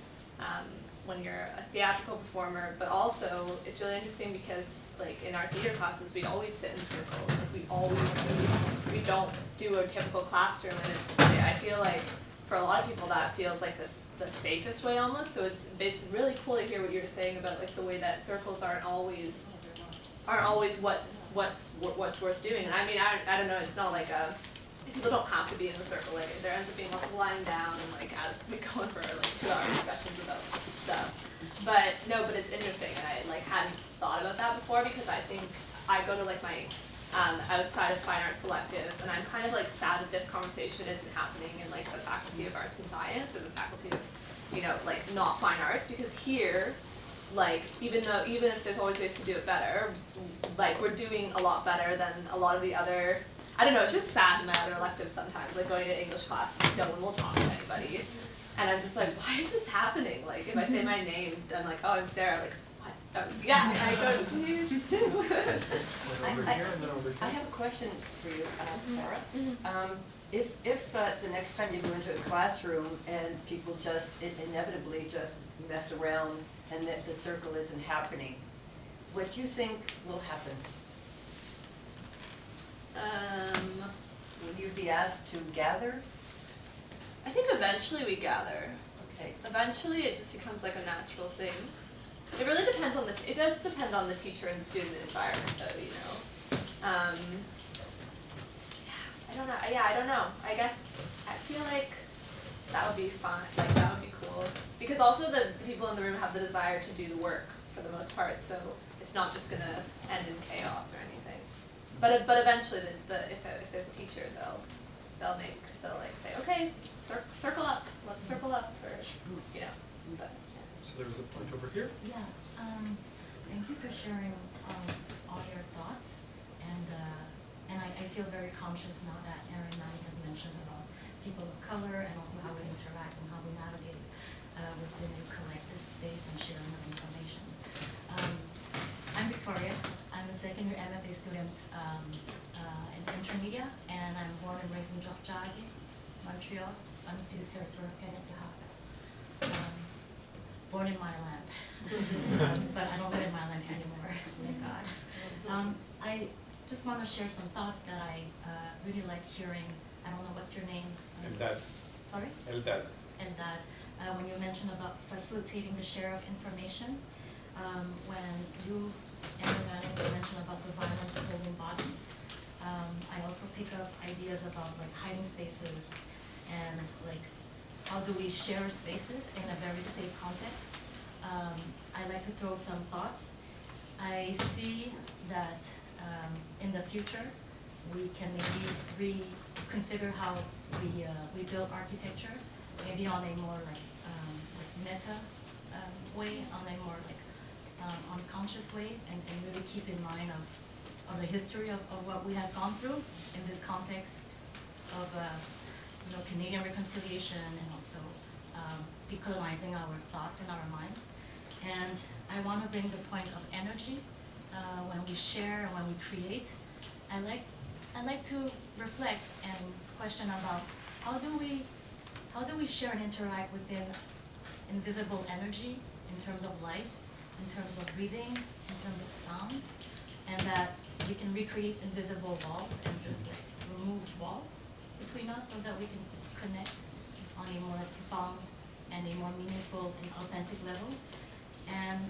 Speaker 14: a theatrical performer. But also it's really interesting because like in our theater classes we always sit in circles, like we don't do a typical classroom, and I feel like for a lot of people that feels like the safest way almost. So it's really cool to hear what you were saying about like the way that circles aren't always what's worth doing. And I mean I don't know, it's not like people don't have to be in the circle, like there ends up being lots of lying down and like as we go in for like 2-hour discussions about stuff. But it's interesting, and I like hadn't thought about that before, because I think I go to like my outside of fine arts electives, and I'm kind of like sad that this conversation isn't happening in like the Faculty of Arts and Science or the Faculty of, like not fine arts, because here, like even if there's always ways to do it better, like we're doing a lot better than a lot of the other, I don't know, it's just sad in my other electives sometimes, like going to English class, no one will talk to anybody, and I'm just like, why is this happening? Like if I say my name, I'm like, oh, I'm Sarah, like, yeah, I go to you too.
Speaker 1: Over here and then over here.
Speaker 8: I have a question for you, Sarah. If the next time you go into a classroom and people just inevitably just mess around and that the circle isn't happening, what do you think will happen? Will you be asked to gather?
Speaker 14: I think eventually we gather.
Speaker 8: Okay.
Speaker 14: Eventually it just becomes like a natural thing. It really depends on it does depend on the teacher and student environment though, I don't know. I guess I feel like that would be fun, like that would be cool. Because also the people in the room have the desire to do the work for the most part, so it's not just gonna end in chaos or anything. But eventually if there's a teacher, they'll like say, okay, circle up, let's circle up, or but.
Speaker 1: So there was a point over here.
Speaker 15: Yeah, thank you for sharing all your thoughts, and I feel very conscious now that Erin Manny has mentioned about people of color and also how we interact and how we navigate within a collective space and sharing of information. I'm Victoria. I'm a second year MFA student in intermedia, and I'm born and raised in Georgia, Montreal, unceded territory of Canada. Born in my land, but I don't live in my land anymore, thank God. I just want to share some thoughts that I really like hearing. I don't know, what's your name?
Speaker 3: Eldad.
Speaker 15: Sorry?
Speaker 3: Eldad.
Speaker 15: Eldad. When you mentioned about facilitating the share of information, when you and Emmanuel mentioned about the violence of holding bodies, I also pick up ideas about like hiding spaces and like how do we share spaces in a very safe context. I like to throw some thoughts. I see that in the future we can maybe reconsider how we build architecture, maybe on a more like meta way, on a more like unconscious way, and really keep in mind of the history of what we have gone through in this context of Canadian reconciliation, and also decolonizing our thoughts and our mind. And I want to bring the point of energy when we share and when we create. I like to reflect and question about how do we share and interact within invisible energy in terms of light, in terms of breathing, in terms of sound, and that we can recreate invisible walls and just like remove walls between us so that we can connect on a more profound and a more meaningful and authentic level. And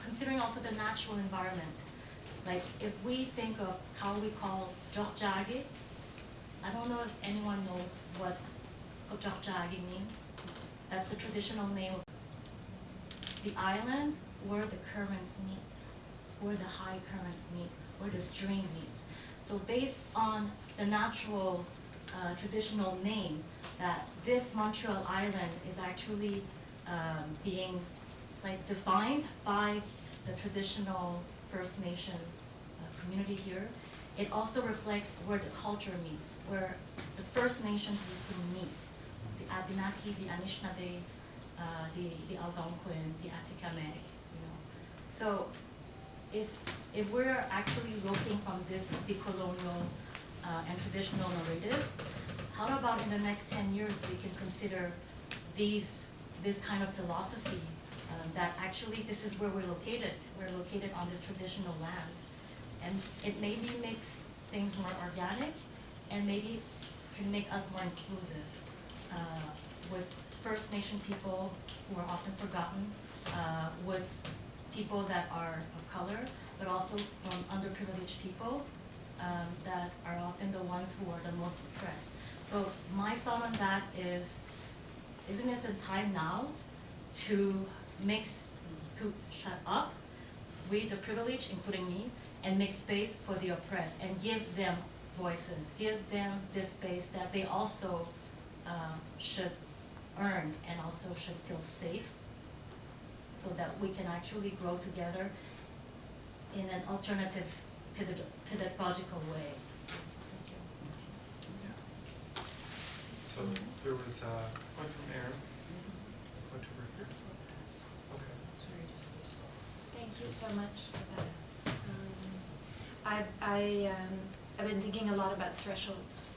Speaker 15: considering also the natural environment, like if we think of how we call Jokjagi, I don't know if anyone knows what Jokjagi means. That's the traditional name of the island where the currents meet, where the high currents meet, where the stream meets. So based on the natural traditional name, that this Montreal Island is actually being like defined by the traditional First Nation community here. It also reflects where the culture meets, where the First Nations used to meet. The Abenaki, the Anishinaabe, the Algonquin, the Atikamekw, you know. So if we're actually looking from this decolonial and traditional narrative, how about in the next 10 years we can consider this kind of philosophy that actually this is where we're located. We're located on this traditional land. And it maybe makes things more organic and maybe can make us more inclusive with First Nation people who are often forgotten, with people that are of color, but also from underprivileged people that are often the ones who are the most oppressed. So my thought on that is, isn't it the time now to shut up, we the privileged, including me, and make space for the oppressed and give them voices, give them this space that they also should earn and also should feel safe, so that we can actually grow together in an alternative pedagogical way. Thank you.
Speaker 1: So there was one from Aaron. Point over here. Okay.
Speaker 2: That's very difficult.
Speaker 7: Thank you so much for that. I've been thinking a lot about thresholds.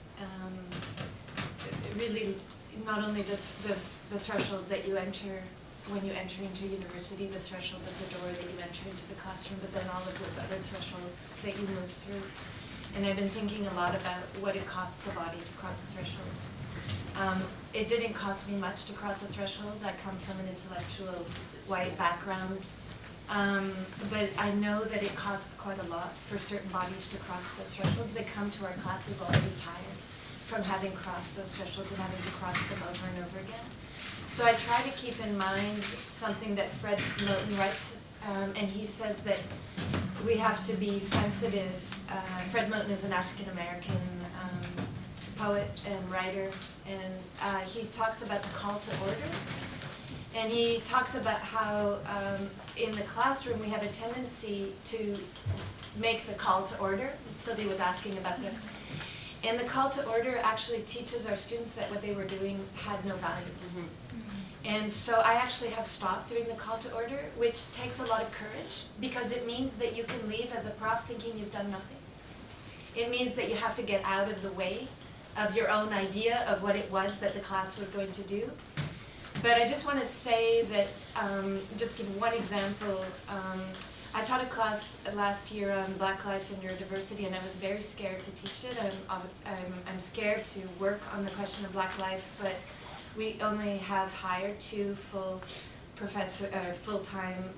Speaker 7: Really, not only the threshold that you enter when you enter into university, the threshold of the door that you enter into the classroom, but then all of those other thresholds that you move through. And I've been thinking a lot about what it costs a body to cross a threshold. It didn't cost me much to cross a threshold. I come from an intellectual white background. But I know that it costs quite a lot for certain bodies to cross those thresholds. They come to our classes already tired from having crossed those thresholds and having to cross them over and over again. So I try to keep in mind something that Fred Moten writes, and he says that we have to be sensitive. Fred Moten is an African-American poet and writer, and he talks about the call to order. And he talks about how in the classroom we have a tendency to make the call to order. So he was asking about the, and the call to order actually teaches our students that what they were doing had no value. And so I actually have stopped doing the call to order, which takes a lot of courage, because it means that you can leave as a prof thinking you've done nothing. It means that you have to get out of the way of your own idea of what it was that the class was going to do. But I just want to say that, just give one example. I taught a class last year on Black Life and Neurodiversity, and I was very scared to teach it. I'm scared to work on the question of Black life, but we only have hired 2 full-time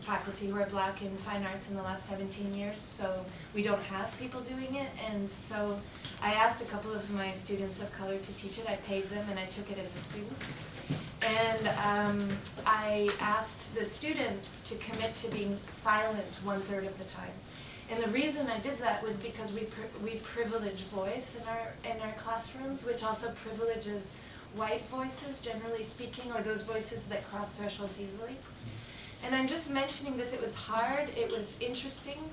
Speaker 7: faculty who are Black in fine arts in the last 17 years, so we don't have people doing it. And so I asked a couple of my students of color to teach it. I paid them, and I took it as a student. And I asked the students to commit to being silent 1/3 of the time. And the reason I did that was because we privilege voice in our classrooms, which also privileges white voices, generally speaking, or those voices that cross thresholds easily. And I'm just mentioning this. It was hard, it was interesting,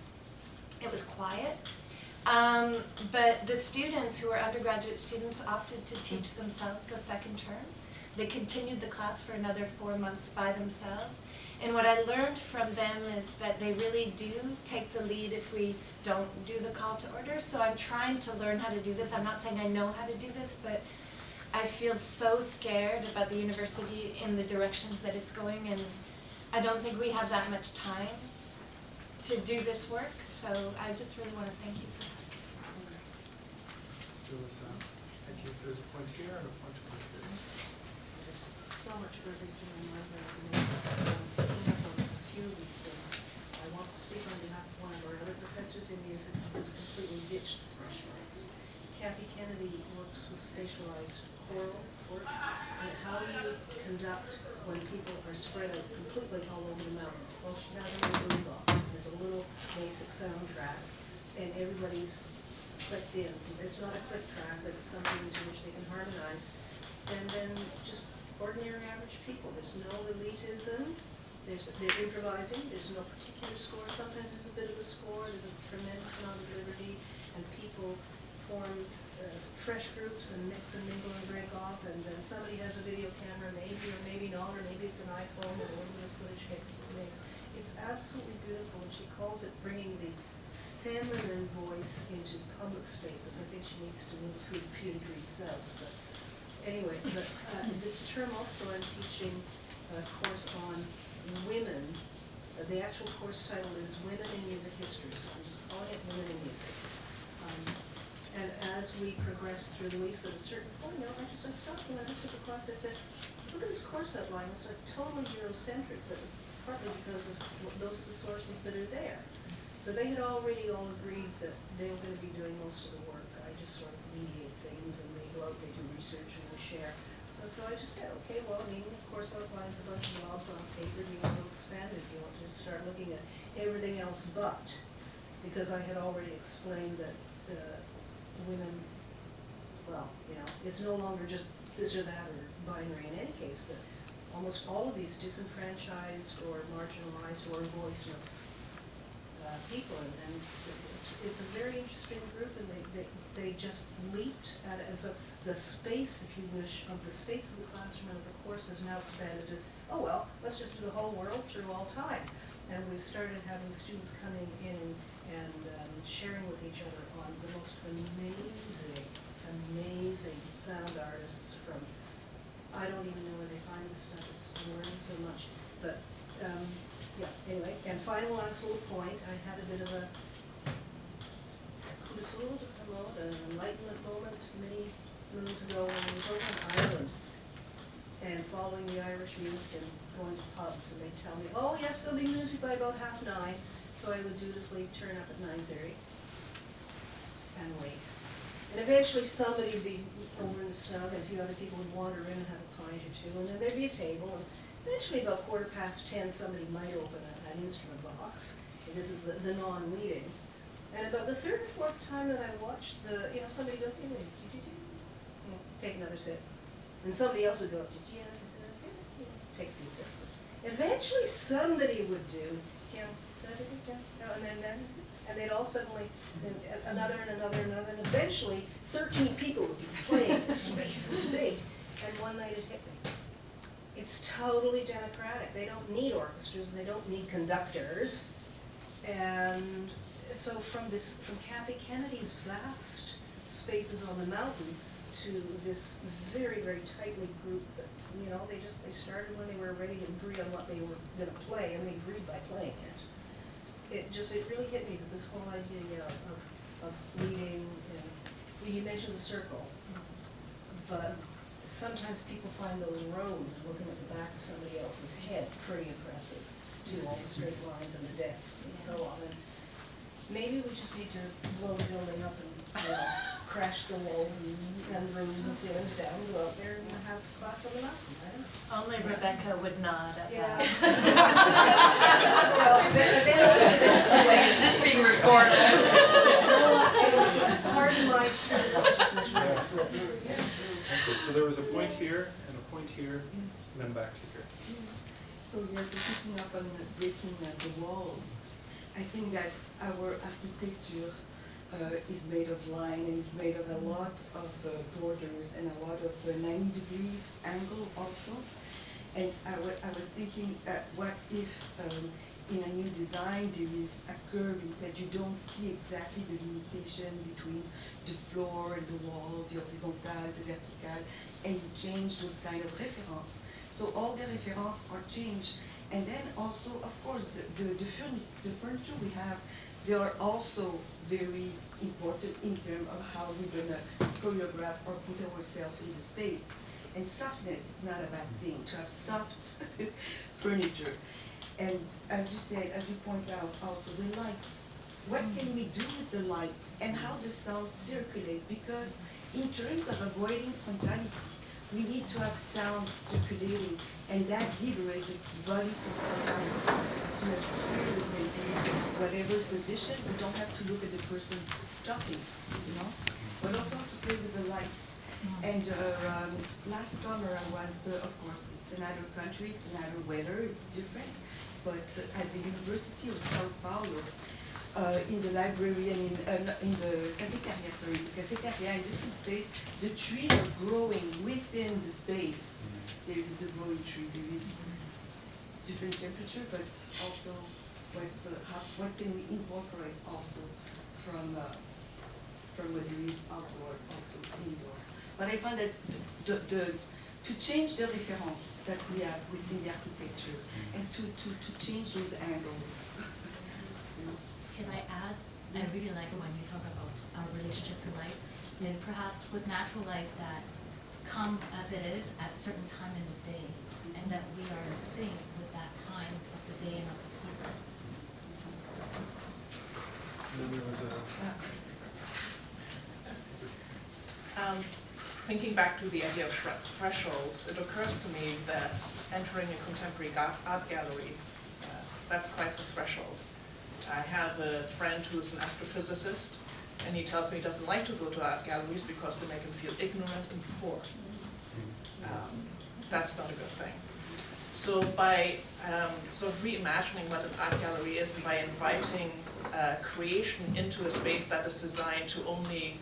Speaker 7: it was quiet. But the students who were undergraduate students opted to teach themselves a second term. They continued the class for another 4 months by themselves. And what I learned from them is that they really do take the lead if we don't do the call to order. So I'm trying to learn how to do this. I'm not saying I know how to do this, but I feel so scared about the university in the directions that it's going, and I don't think we have that much time to do this work, so I just really want to thank you for that.
Speaker 1: Thank you. There's a point here and a point over here.
Speaker 2: There's so much busy doing my picking up on a few of these things. I want to speak on behalf of one of our other professors in music who has completely ditched thresholds. Kathy Kennedy works with spatialized choral work and how you conduct when people are spread out completely all over the mountain. Well, she has a little boombox. There's a little basic soundtrack and everybody's clicked in. It's not a click track, but it's something to which they can harmonize. And then just ordinary average people. There's no elitism. They're improvising. There's no particular score. Sometimes there's a bit of a score. There's a tremendous amount of liberty, and people form fresh groups and mix and mingle and break off. And then somebody has a video camera, maybe or maybe not, or maybe it's an iPhone, and a little bit of footage gets made. It's absolutely beautiful, and she calls it bringing the feminine voice into public spaces. I think she needs to move a few degrees south. But anyway, this term also I'm teaching a course on women. The actual course title is Women in Music History, so I'm just calling it Women in Music. And as we progress through the weeks, at a certain point, I stopped and I looked at the class. I said, look at this course outline. It's like totally Eurocentric, but it's partly because of those are the sources that are there. But they had already all agreed that they were going to be doing most of the work. I just sort of mediate things, and they go out, they do research, and they share. So I just said, okay, well, of course, outlines a bunch of knobs on paper. Do you want to expand it? Do you want to start looking at everything else but? Because I had already explained that women, well, it's no longer just this or that or binary in any case, but almost all of these disenfranchised or marginalized or voiceless people, and it's a very interesting group, and they just leaped at it. And so the space, if you wish, of the space of the classroom and of the course has now expanded to, oh well, let's just do the whole world through all time. And we've started having students coming in and sharing with each other on the most amazing sound artists from, I don't even know where they find this stuff, I'm learning so much, but yeah, anyway, and final last little point, I had a bit of a coup de foudre to promote, an enlightenment moment many moons ago when I was over in Ireland and following the Irish music and going to pubs, and they'd tell me, oh yes, there'll be music by about 9:30, so I would dutifully turn up at 9:30 and wait. And eventually somebody would be over in the snug, and a few other people would wander in and have a pint or two, and then there'd be a table, and eventually about 10:15 somebody might open an instrument box, and this is the non-leading. And about the third or fourth time that I watched somebody go, take another sip. And somebody else would go, take a few sips. Eventually somebody would do, and they'd all suddenly, another and another and another, and eventually 13 people would be playing in a space this big, and one night it hit me. It's totally democratic. They don't need orchestras, and they don't need conductors. And so from Kathy Kennedy's vast spaces on the mountain to this very, very tightly grouped, that, they started when they were ready to agree on what they were going to play, and they agreed by playing it. It really hit me that this whole idea of leading, and you mentioned the circle, but sometimes people find those rows and looking at the back of somebody else's head pretty impressive, too, all the straight lines and the desks and so on. And maybe we just need to blow the building up and crash the walls and roofs and ceilings down and go out there and have class on the mountain. I don't know.
Speaker 7: Only Rebecca would nod at
Speaker 2: Yeah.
Speaker 7: that.
Speaker 2: Well, then
Speaker 8: Is this being recorded?
Speaker 2: pardon my consciousness really slipped.
Speaker 1: Okay, so there was a point here and a point here, and then back to here.
Speaker 16: So yes, picking up on breaking the walls, I think that our architecture is made of line and is made of a lot of borders and a lot of 90 degrees angle also. And I was thinking, what if in a new design there is a curve instead you don't see exactly the limitation between the floor and the wall, the horizontal, the vertical, and you change those kind of references. So all the references are changed, And then also, of course, the furniture we have, they are also very important in terms of how we're gonna choreograph or put ourselves in the space. And softness is not a bad thing, to have soft furniture. And as you said, as you point out also, the lights. What can we do with the light and how the sound circulate? Because in terms of avoiding frontality, we need to have sound circulating, and that liberates the body from frontality. As soon as we're here, we can be whatever position, we don't have to look at the person talking, you know? But also have to play with the lights. And last summer I was, of course, it's another country, it's another weather, it's different, but at the University of Sao Paulo, in the library and in the cafeteria, in different space, the trees are growing within the space. There is a growing tree, there is different temperature, but also what can we incorporate also from what there is outdoor, also indoor. But I find that to change the reference that we have within the architecture and to change those angles.
Speaker 15: Can I add? I really like when you talk about our relationship to light, and perhaps with natural light that come as it is at a certain time in the day, and that we are in sync with that time of the day and of the season.
Speaker 1: And then there was a
Speaker 5: thinking back to the idea of thresholds, it occurs to me that entering a contemporary art gallery, that's quite the threshold. I have a friend who's an astrophysicist, and he tells me he doesn't like to go to art galleries because they make him feel ignorant and poor. That's not a good thing. So by sort of reimagining what an art gallery is, and by inviting creation into a space that is designed to only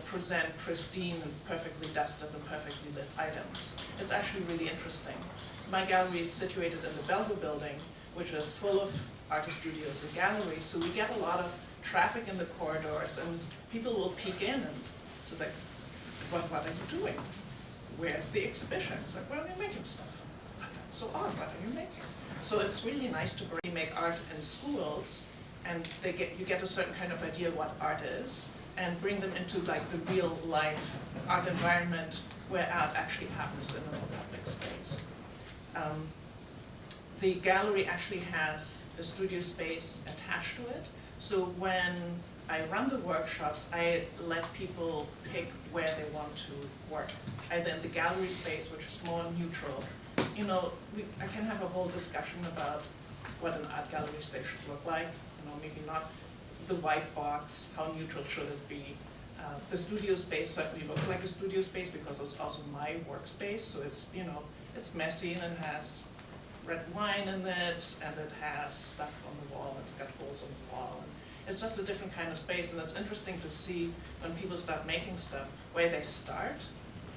Speaker 5: present pristine and perfectly dusted and perfectly lit items, it's actually really interesting. My gallery is situated in the Bellevue building, which is full of artist studios and galleries, so we get a lot of traffic in the corridors, and people will peek in and so like, what are you doing? Where's the exhibition? It's like, well, we're making stuff. That's so odd, what are you making? So it's really nice to make art in schools, and you get a certain kind of idea what art is, and bring them into like the real life art environment where art actually happens in a more public space. The gallery actually has a studio space attached to it. So when I run the workshops, I let people pick where they want to work. Either in the gallery space, which is more neutral. I can have a whole discussion about what an art gallery space should look like. Maybe not the white box, how neutral should it be. The studio space certainly looks like a studio space because it's also my workspace. So it's messy and it has red wine in it, and it has stuff on the wall, and it's got holes on the wall. And it's just a different kind of space, and it's interesting to see when people start making stuff, where they start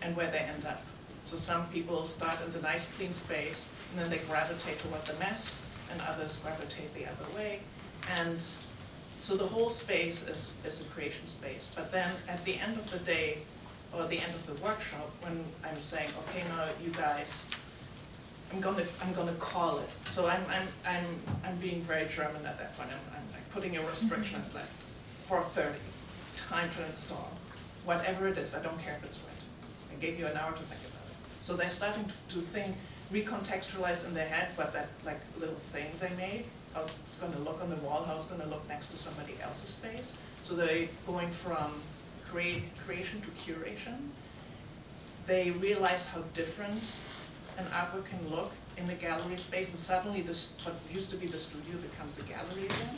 Speaker 5: and where they end up. So some people start in the nice clean space, and then they gravitate toward the mess, and others gravitate the other way. And so the whole space is a creation space. But then at the end of the day, or the end of the workshop, when I'm saying, okay, now you guys, I'm gonna call it. So I'm being very German at that point. I'm like putting a restriction. It's like 4:30, time to install. Whatever it is, I don't care if it's wet. I gave you an hour to think about it. So they're starting to think, recontextualize in their head what that like little thing they made, how it's gonna look on the wall, how it's gonna look next to somebody else's space. So they're going from creation to curation. They realize how different an artwork can look in the gallery space, and suddenly what used to be the studio becomes the gallery again.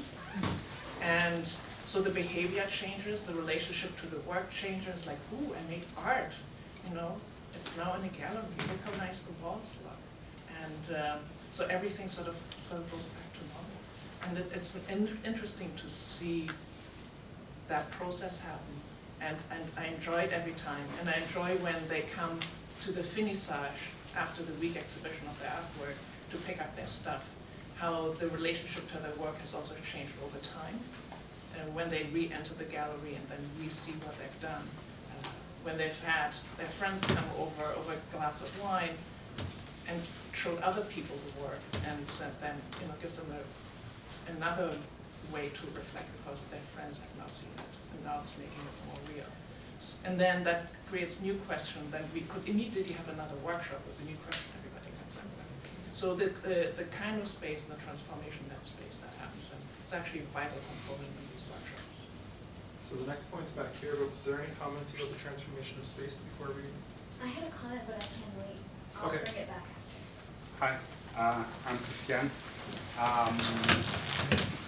Speaker 5: And so the behavior changes, the relationship to the work changes, like, ooh, I made art, it's now in a gallery, look how nice the walls look. And so everything sort of goes back to normal. And it's interesting to see that process happen. And I enjoy it every time, and I enjoy when they come to the finissage after the week exhibition of their artwork to pick up their stuff, how the relationship to their work has also changed over time. And when they re-enter the gallery and then re-see what they've done, when they've had their friends come over a glass of wine, and showed other people the work and said them, gives them another way to reflect because their friends have now seen it and now it's making it more real. And then that creates new questions, then we could immediately have another workshop with a new question everybody comes up with. So the kind of space and the transformation in that space that happens, and it's actually a vital component in these workshops.
Speaker 1: So the next point's back here, but was there any comments about the transformation of space before we?
Speaker 9: I had a comment, but I can't wait. I'll
Speaker 1: Okay.
Speaker 9: bring it back after.
Speaker 17: Hi, I'm Christian.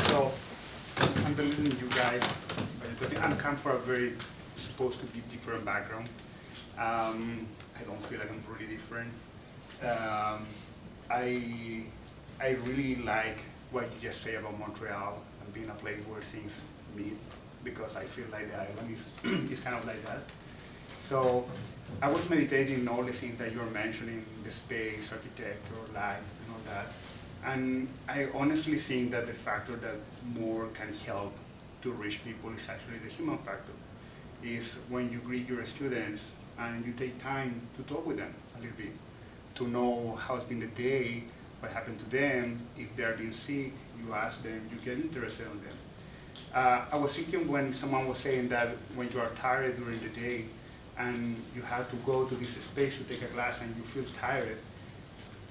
Speaker 17: So I'm believing you guys, but I'm come from a very supposed to be different background. I don't feel like I'm really different. I really like what you just say about Montreal and being a place where things meet, because I feel like the island is kind of like that. So I was meditating all the things that you're mentioning, the space, architecture, light, and all that. And I honestly think that the factor that more can help to reach people is actually the human factor. Is when you greet your students and you take time to talk with them a little bit, to know how's been the day, what happened to them, if they're being sick, you ask them, you get interested in them. I was thinking when someone was saying that when you are tired during the day and you have to go to this space to take a class and you feel tired,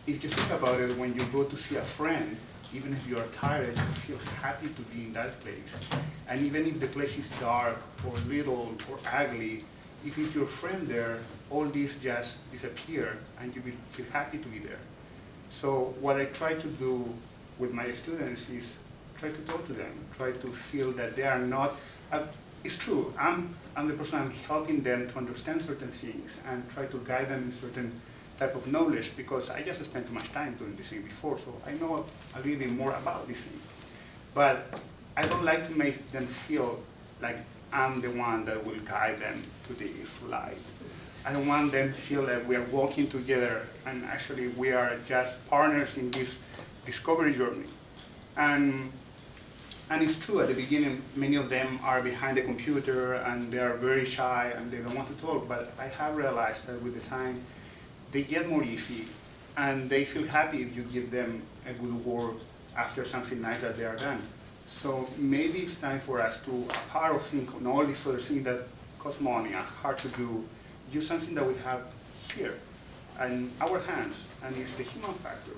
Speaker 17: if you think about it, when you go to see a friend, even if you are tired, you feel happy to be in that place. And even if the place is dark or little or ugly, if it's your friend there, all this just disappear and you will feel happy to be there. So what I try to do with my students is try to talk to them, try to feel that they are not, it's true, I'm the person, I'm helping them to understand certain things and try to guide them in certain type of knowledge, because I just spent too much time doing this thing before, so I know a little bit more about this thing. But I don't like to make them feel like I'm the one that will guide them to this light. I don't want them to feel that we are walking together and actually we are just partners in this discovery journey. And it's true, at the beginning, many of them are behind the computer and they are very shy and they don't want to talk, but I have realized that with the time, they get more easy and they feel happy if you give them a good word after something nice that they are done. So maybe it's time for us to, apart of think on all these other things that cost money, are hard to do, use something that we have here in our hands, and it's the human factor,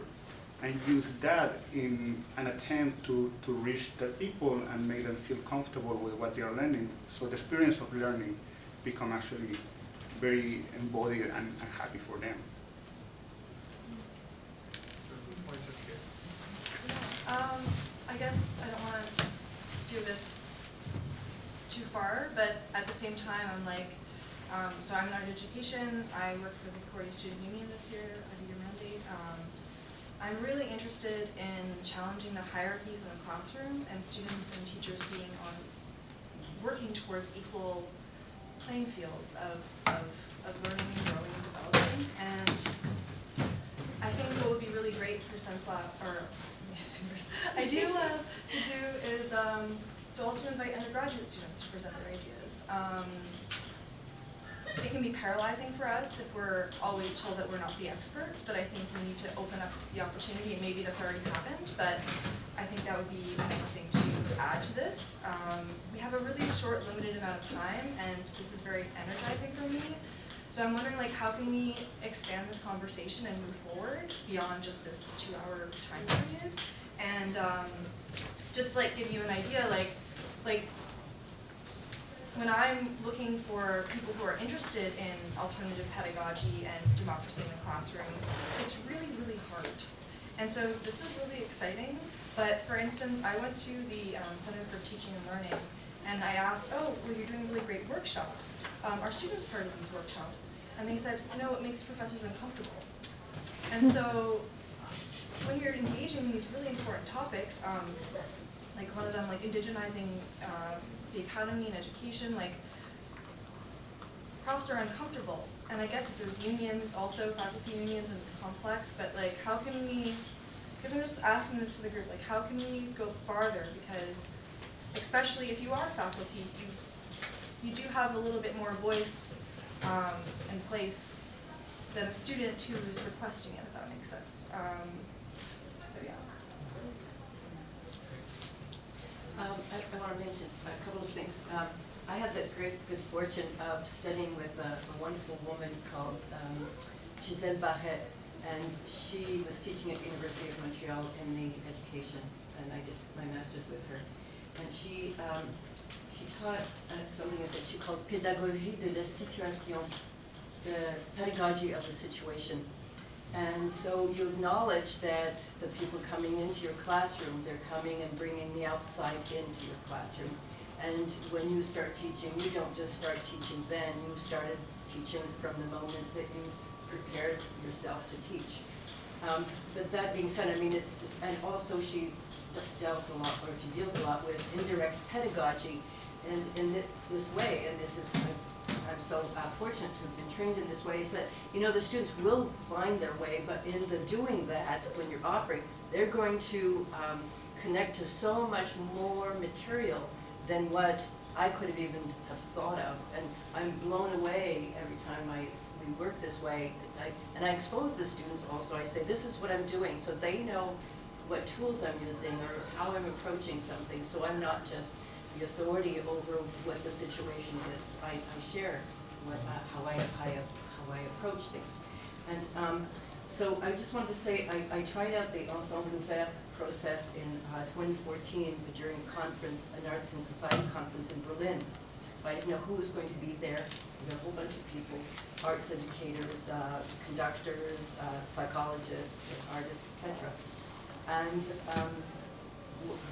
Speaker 17: and use that in an attempt to reach the people and make them feel comfortable with what they are learning, so the experience of learning become actually very embodied and happy for them.
Speaker 1: There's a point up here.
Speaker 2: I guess I don't want to steer this too far, but at the same time, I'm like, so I'm in art education. I work for the Concordia Student Union this year, under your mandate. I'm really interested in challenging the hierarchies in the classroom and students and teachers being working towards equal playing fields of learning and growing and developing. And I think what would be really great for IdeaLab to do is to also invite undergraduate students to present their ideas. It can be paralyzing for us if we're always told that we're not the experts, but I think we need to open up the opportunity, and maybe that's already happened, but I think that would be a nice thing to add to this. We have a really short, limited amount of time, and this is very energizing for me. So I'm wondering, like, how can we expand this conversation and move forward beyond just this 2-hour time period? And just like give you an idea, like when I'm looking for people who are interested in alternative pedagogy and democracy in the classroom, it's really, really hard. And so this is really exciting, but for instance, I went to the Center for Teaching and Learning, and I asked, oh, well, you're doing really great workshops. Are students part of these workshops? And they said, no, it makes professors uncomfortable. And so when you're engaging in these really important topics, like one of them, like indigenizing the academy and education, like profs are uncomfortable. And I get that there's unions, also faculty unions, and it's complex, but like how can we, because I'm just asking this to the group, like how can we go farther? Because especially if you are faculty, you do have a little bit more voice and place than a student who is requesting it, if that makes sense. So yeah.
Speaker 8: I want to mention a couple of things. I had the great good fortune of studying with a wonderful woman called Giselle Barret, and she was teaching at the University of Montreal in the education, and I did my master's with her. And she taught something that she called Pedagogy de la situation, the pedagogy of the situation. And so you acknowledge that the people coming into your classroom, they're coming and bringing the outside into your classroom. And when you start teaching, you don't just start teaching then, you started teaching from the moment that you prepared yourself to teach. But that being said, I mean, and also she dealt a lot, or she deals a lot with indirect pedagogy, and it's this way, and this is, I'm so fortunate to have been trained in this way, is that, you know, the students will find their way, but in the doing that, when you're offering, they're going to connect to so much more material than what I could have even have thought of. And I'm blown away every time we work this way. And I expose the students also. I say, this is what I'm doing, so they know what tools I'm using or how I'm approaching something, so I'm not just the authority over what the situation is. I share how I approach things. And so I just wanted to say, I tried out the Ensemble Ouvert process in 2014 during a conference, an Arts and Society conference in Berlin. I didn't know who was going to be there. There were a whole bunch of people, arts educators, conductors, psychologists, artists, etc. And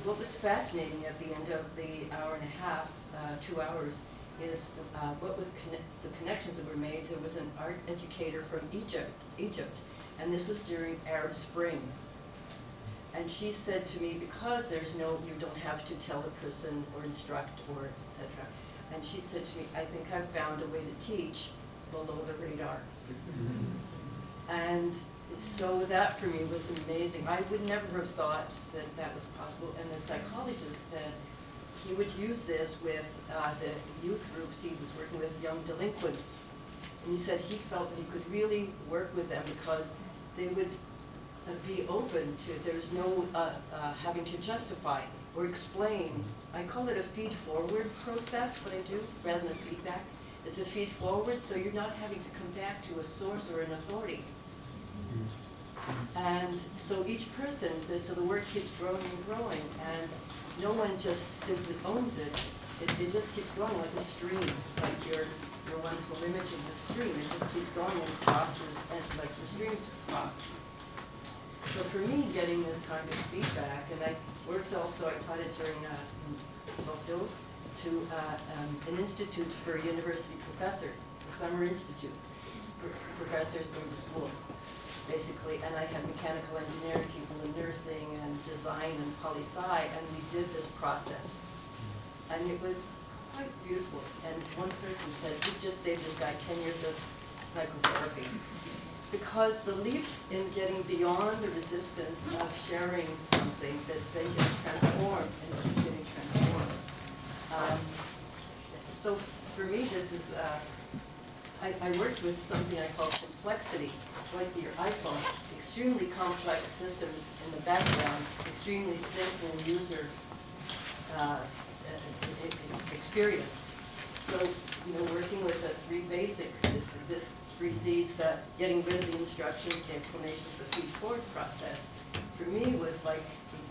Speaker 8: what was fascinating at the end of the hour and a half, 2 hours, is the connections that were made. There was an art educator from Egypt, and this was during Arab Spring. And she said to me, because you don't have to tell the person or instruct or etc. And she said to me, I think I've found a way to teach below the radar. And so that for me was amazing. I would never have thought that that was possible. And the psychologist said he would use this with the youth groups. He was working with young delinquents. And he said he felt that he could really work with them because they would be open to, there's no having to justify or explain. I call it a feed-forward process, what I do, rather than feedback. It's a feed-forward, so you're not having to come back to a source or an authority. And so each person, so the work keeps growing and growing, and no one just simply owns it. It just keeps growing like a stream, like your wonderful image of the stream. It just keeps growing and crosses, and like the streams cross. So for me, getting this kind of feedback, and I worked also, I taught it during Bordeaux, to an institute for university professors, a summer institute. Professors going to school, basically, and I had mechanical engineering people in nursing and design and poli-sci, and we did this process. And it was quite beautiful. And one person said, "You've just saved this guy 10 years of psychotherapy." Because the leaps in getting beyond the resistance of sharing something that then gets transformed and keep getting transformed. So for me, this is, I worked with something I call complexity. It's like your iPhone, extremely complex systems in the background, extremely simple user experience. So, you know, working with the three basic, this precedes getting rid of the instructions, the explanations, the feed-forward process. For me, was like,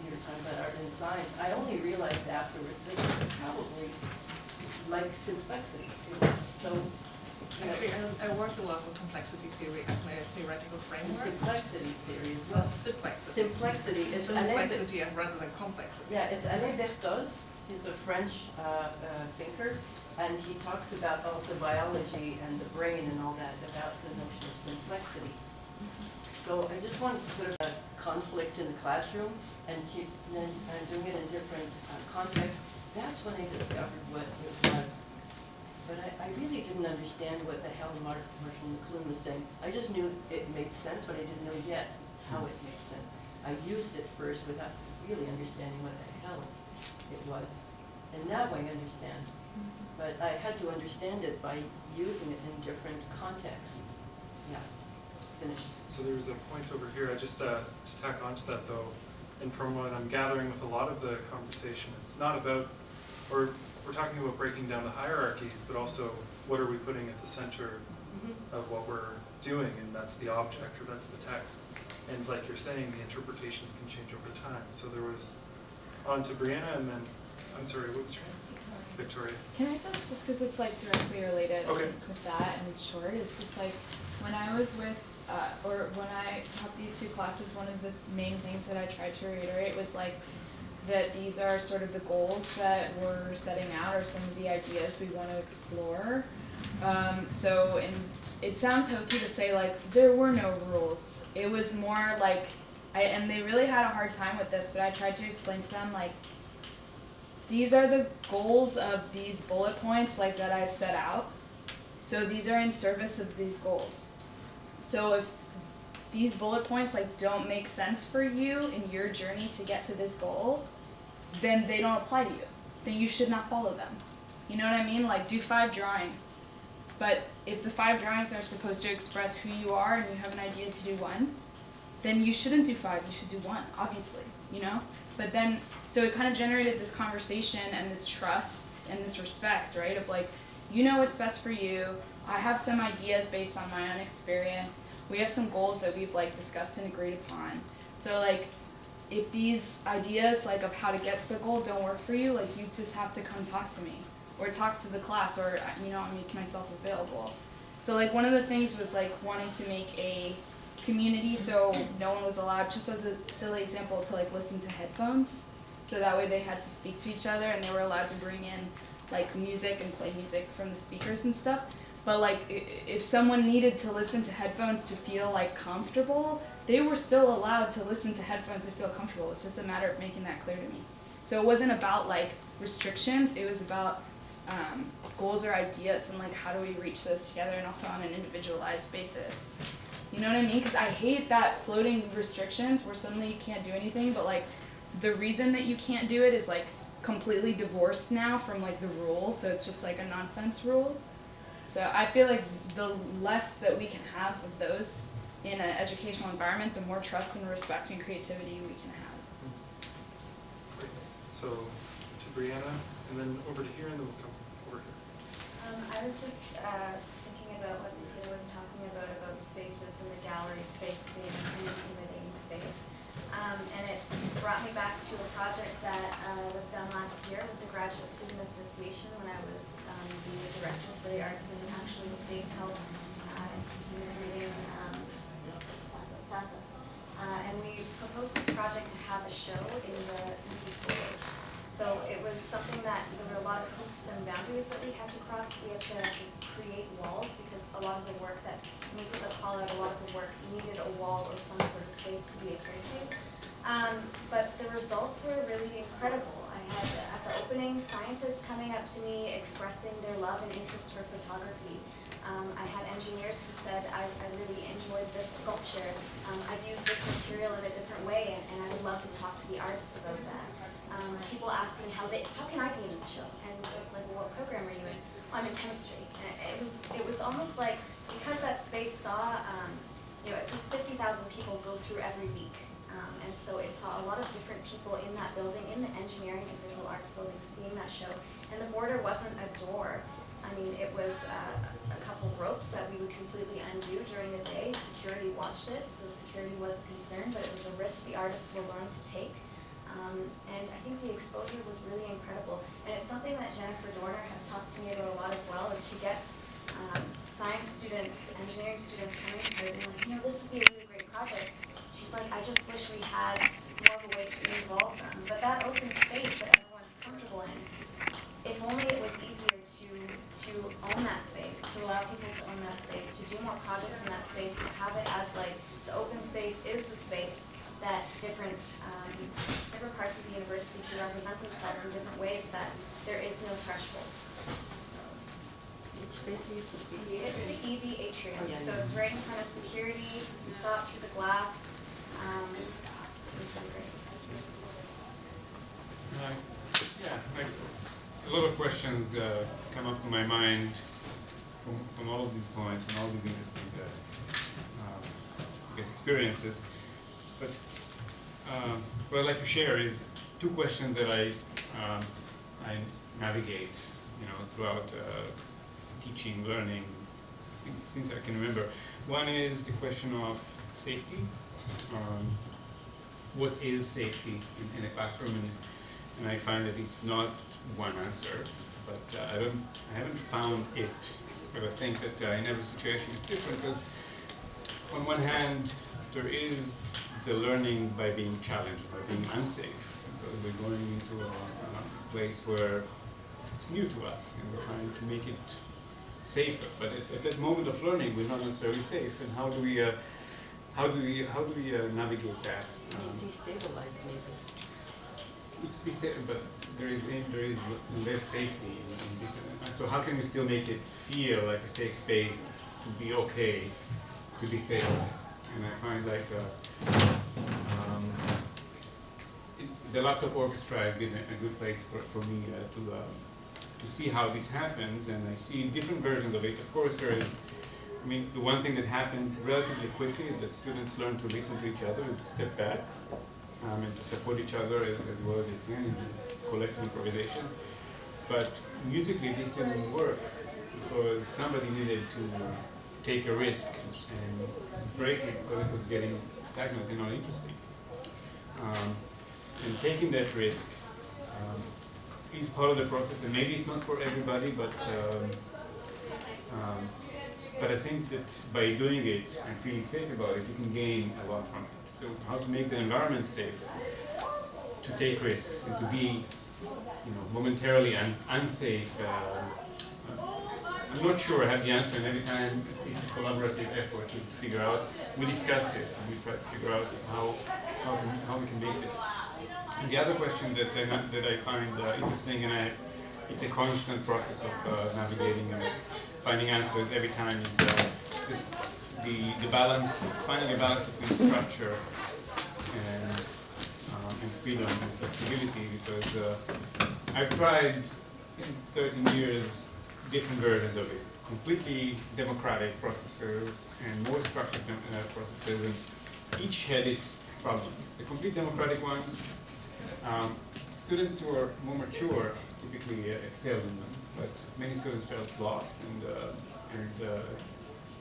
Speaker 8: you were talking about art and science, I only realized afterwards that it was probably like complexity. It was so,
Speaker 5: Actually, I worked a lot with complexity theory as my theoretical framework.
Speaker 8: Complexity theory as well.
Speaker 5: Simplexity.
Speaker 8: Simplexity. It's
Speaker 5: Simplexity rather than complexity.
Speaker 8: Yeah, it's Alain Berthoz. He's a French thinker, and he talks about also biology and the brain and all that, about the notion of simplexity. So I just wanted to put a conflict in the classroom and keep doing it in different contexts. That's when I discovered what it was. But I really didn't understand what the hell Marshall McLuhan was saying. I just knew it made sense, but I didn't know yet how it made sense. I used it first without really understanding what the hell it was. And now I understand. But I had to understand it by using it in different contexts. Yeah. finished.
Speaker 1: So there's a point over here, I just, to tack onto that though, and from what I'm gathering with a lot of the conversation, it's not about, or we're talking about breaking down the hierarchies, but also what are we putting at the center of what we're doing, and that's the object, or that's the text. And like you're saying, the interpretations can change over time. So there was, on to Brianna, and then, I'm sorry, what was your name? Victoria.
Speaker 18: Can I just because it's like directly related with that and it's short, it's just like when I was with, or when I taught these two classes, one of the main things that I tried to reiterate was like that these are sort of the goals that we're setting out or some of the ideas we want to explore. It sounds hokey to say like there were no rules. It was more like, and they really had a hard time with this, but I tried to explain to them like, these are the goals of these bullet points like that I've set out. So these are in service of these goals. So if these bullet points like don't make sense for you in your journey to get to this goal, then they don't apply to you. Then you should not follow them. You know what I mean? Like do 5 drawings. But if the 5 drawings are supposed to express who you are and you have an idea to do 1, then you shouldn't do 5, you should do 1, obviously, you know? But then, so it kind of generated this conversation and this trust and this respect, right? Of like, you know what's best for you, I have some ideas based on my own experience, we have some goals that we've like discussed and agreed upon. So like, if these ideas like of how to get to the goal don't work for you, like you just have to come talk to me. Or talk to the class, or you know, I make myself available. So like one of the things was like wanting to make a community so no one was allowed, just as a silly example, to like listen to headphones. So that way they had to speak to each other and they were allowed to bring in like music and play music from the speakers and stuff. But like if someone needed to listen to headphones to feel like comfortable, they were still allowed to listen to headphones to feel comfortable. It's just a matter of making that clear to me. So it wasn't about like restrictions, it was about goals or ideas and like how do we reach those together, and also on an individualized basis. You know what I mean? Because I hate that floating restrictions where suddenly you can't do anything, but like the reason that you can't do it is like completely divorced now from like the rules, so it's just like a nonsense rule. So I feel like the less that we can have of those in an educational environment, the more trust and respect and creativity we can have.
Speaker 1: Great. So to Brianna, and then over to here, and then we'll come over here.
Speaker 9: I was just thinking about what Matilda was talking about spaces and the gallery space being an intimidating space. And it brought me back to a project that was done last year with the Graduate Student Association when I was the director for the arts, and actually with Dave's help in this meeting, Sasa. And we proposed this project to have a show in the movie forward. So it was something that there were a lot of hoops and boundaries that we had to cross. We had to create walls because a lot of the work that, when we put the call out, a lot of the work needed a wall or some sort of space to be adhered to. But the results were really incredible. I had, at the opening, scientists coming up to me expressing their love and interest for photography. I had engineers who said, I really enjoyed this sculpture. I've used this material in a different way, and I would love to talk to the artist about that. People asking how can I be in this show? And it's like, well, what program are you in? Oh, I'm in chemistry. And it was almost like, because that space saw, it says 50,000 people go through every week. And so it saw a lot of different people in that building, in the engineering and visual arts building, seeing that show. And the border wasn't a door. I mean, it was a couple ropes that we would completely undo during the day. Security watched it, so security was a concern, but it was a risk the artists were willing to take. And I think the exposure was really incredible. And it's something that Jennifer Dorner has talked to me about a lot as well, is she gets science students, engineering students coming to her and like, this would be a really great project. She's like, I just wish we had more of a way to involve them. But that open space that everyone's comfortable in, if only it was easier to own that space, to allow people to own that space, to do more projects in that space, to have it as like, the open space is the space that different parts of the university can represent themselves in different ways, that there is no threshold. So,
Speaker 8: which space are you thinking?
Speaker 9: It's the EV atrium,
Speaker 8: Oh, yeah,
Speaker 9: so it's right in front of security. You saw it through the glass. It was really great.
Speaker 3: A lot of questions come up to my mind from all of these points and all these interesting I guess, experiences. But what I'd like to share is two questions that I navigate, throughout teaching, learning, since I can remember. One is the question of safety. What is safety in a classroom? And I find that it's not one answer, but I haven't found it. But I think that in every situation it's different. Because on one hand, there is the learning by being challenged, by being unsafe. Because we're going into a place where it's new to us, and we're trying to make it safer. But at that moment of learning, we're not necessarily safe. And how do we navigate that?
Speaker 8: Destabilized, maybe.
Speaker 3: It's destabilized, but there is less safety in this. So how can we still make it feel like a safe space to be okay to destabilize? And I find like the laptop orchestra has been a good place for me to see how this happens, and I see different versions of it. Of course, there is. I mean, the one thing that happened relatively quickly is that students learn to listen to each other and to step back and to support each other as well as they can in collective improvisation. But musically, this didn't work because somebody needed to take a risk and break it because it was getting stagnant and not interesting. And taking that risk is part of the process, and maybe it's not for everybody, but I think that by doing it and feeling safe about it, you can gain a lot from it. So how to make the environment safe, to take risks, and to be, momentarily unsafe. I'm not sure I have the answer, and every time it's a collaborative effort to figure out. We discuss this, and we try to figure out how we can make this. And the other question that I find interesting, and it's a constant process of navigating and finding answers every time, is the balance, finding a balance between structure and freedom and flexibility. Because I've tried in 13 years different versions of it, completely democratic processes and more structured processes, and each had its problems. The complete democratic ones, students who are more mature typically excel in them, but many students felt lost, and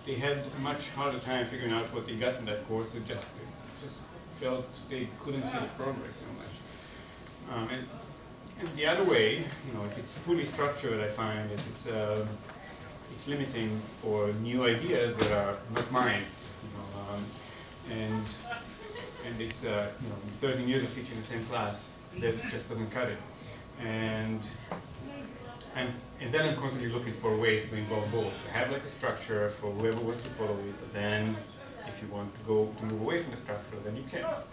Speaker 3: they had a much harder time figuring out what they got from that course. They just felt they couldn't see the progress so much. And the other way, if it's fully structured, I find that it's limiting for new ideas that are not mine. And it's 13 years of teaching the same class, that just doesn't cut it. And then I'm constantly looking for ways to involve both. I have like a structure for whoever wants to follow it, but then if you want to move away from the structure, then you can. But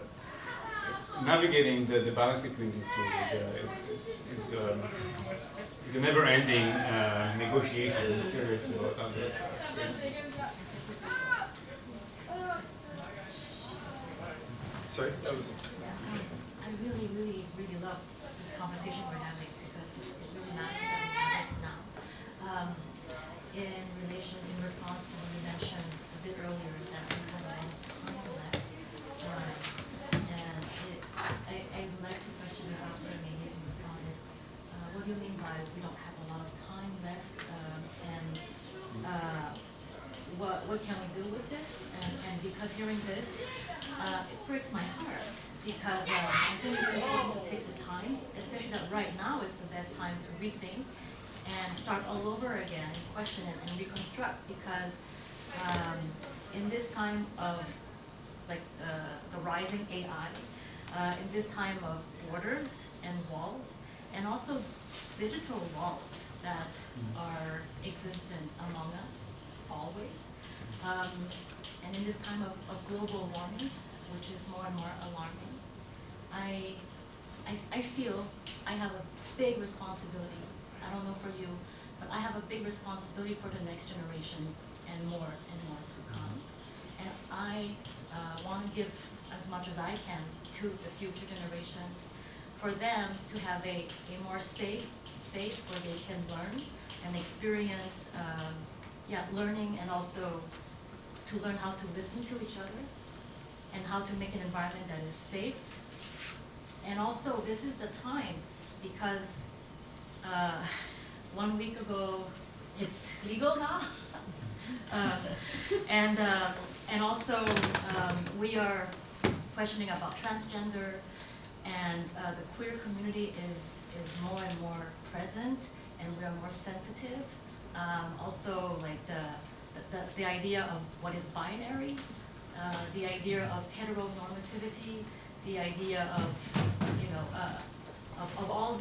Speaker 3: navigating the balance between these two is a never-ending negotiation. I'm curious about other
Speaker 1: Sorry, that was.
Speaker 15: I really, really, really love this conversation we're having because it really matters that we have it now. In response to what you mentioned a bit earlier, that we have a lot of time left. And I would like to question you after maybe in response, what do you mean by we don't have a lot of time left? What can we do with this? And because hearing this, it breaks my heart because I think it's important to take the time, especially that right now it's the best time to rethink and start all over again and question it and reconstruct, because in this time of like the rising AI, in this time of borders and walls, and also digital walls that are existent among us always, and in this time of global warming, which is more and more alarming, I feel I have a big responsibility. I don't know for you, but I have a big responsibility for the next generations and more to come. And I want to give as much as I can to the future generations, for them to have a more safe space where they can learn and experience learning, and also to learn how to listen to each other and how to make an environment that is safe. And also, this is the time because 1 week ago, it's legal now. And also, we are questioning about transgender, and the queer community is more and more present, and we are more sensitive. Also, like the idea of what is binary, the idea of heteronormativity, the idea of, you know, of all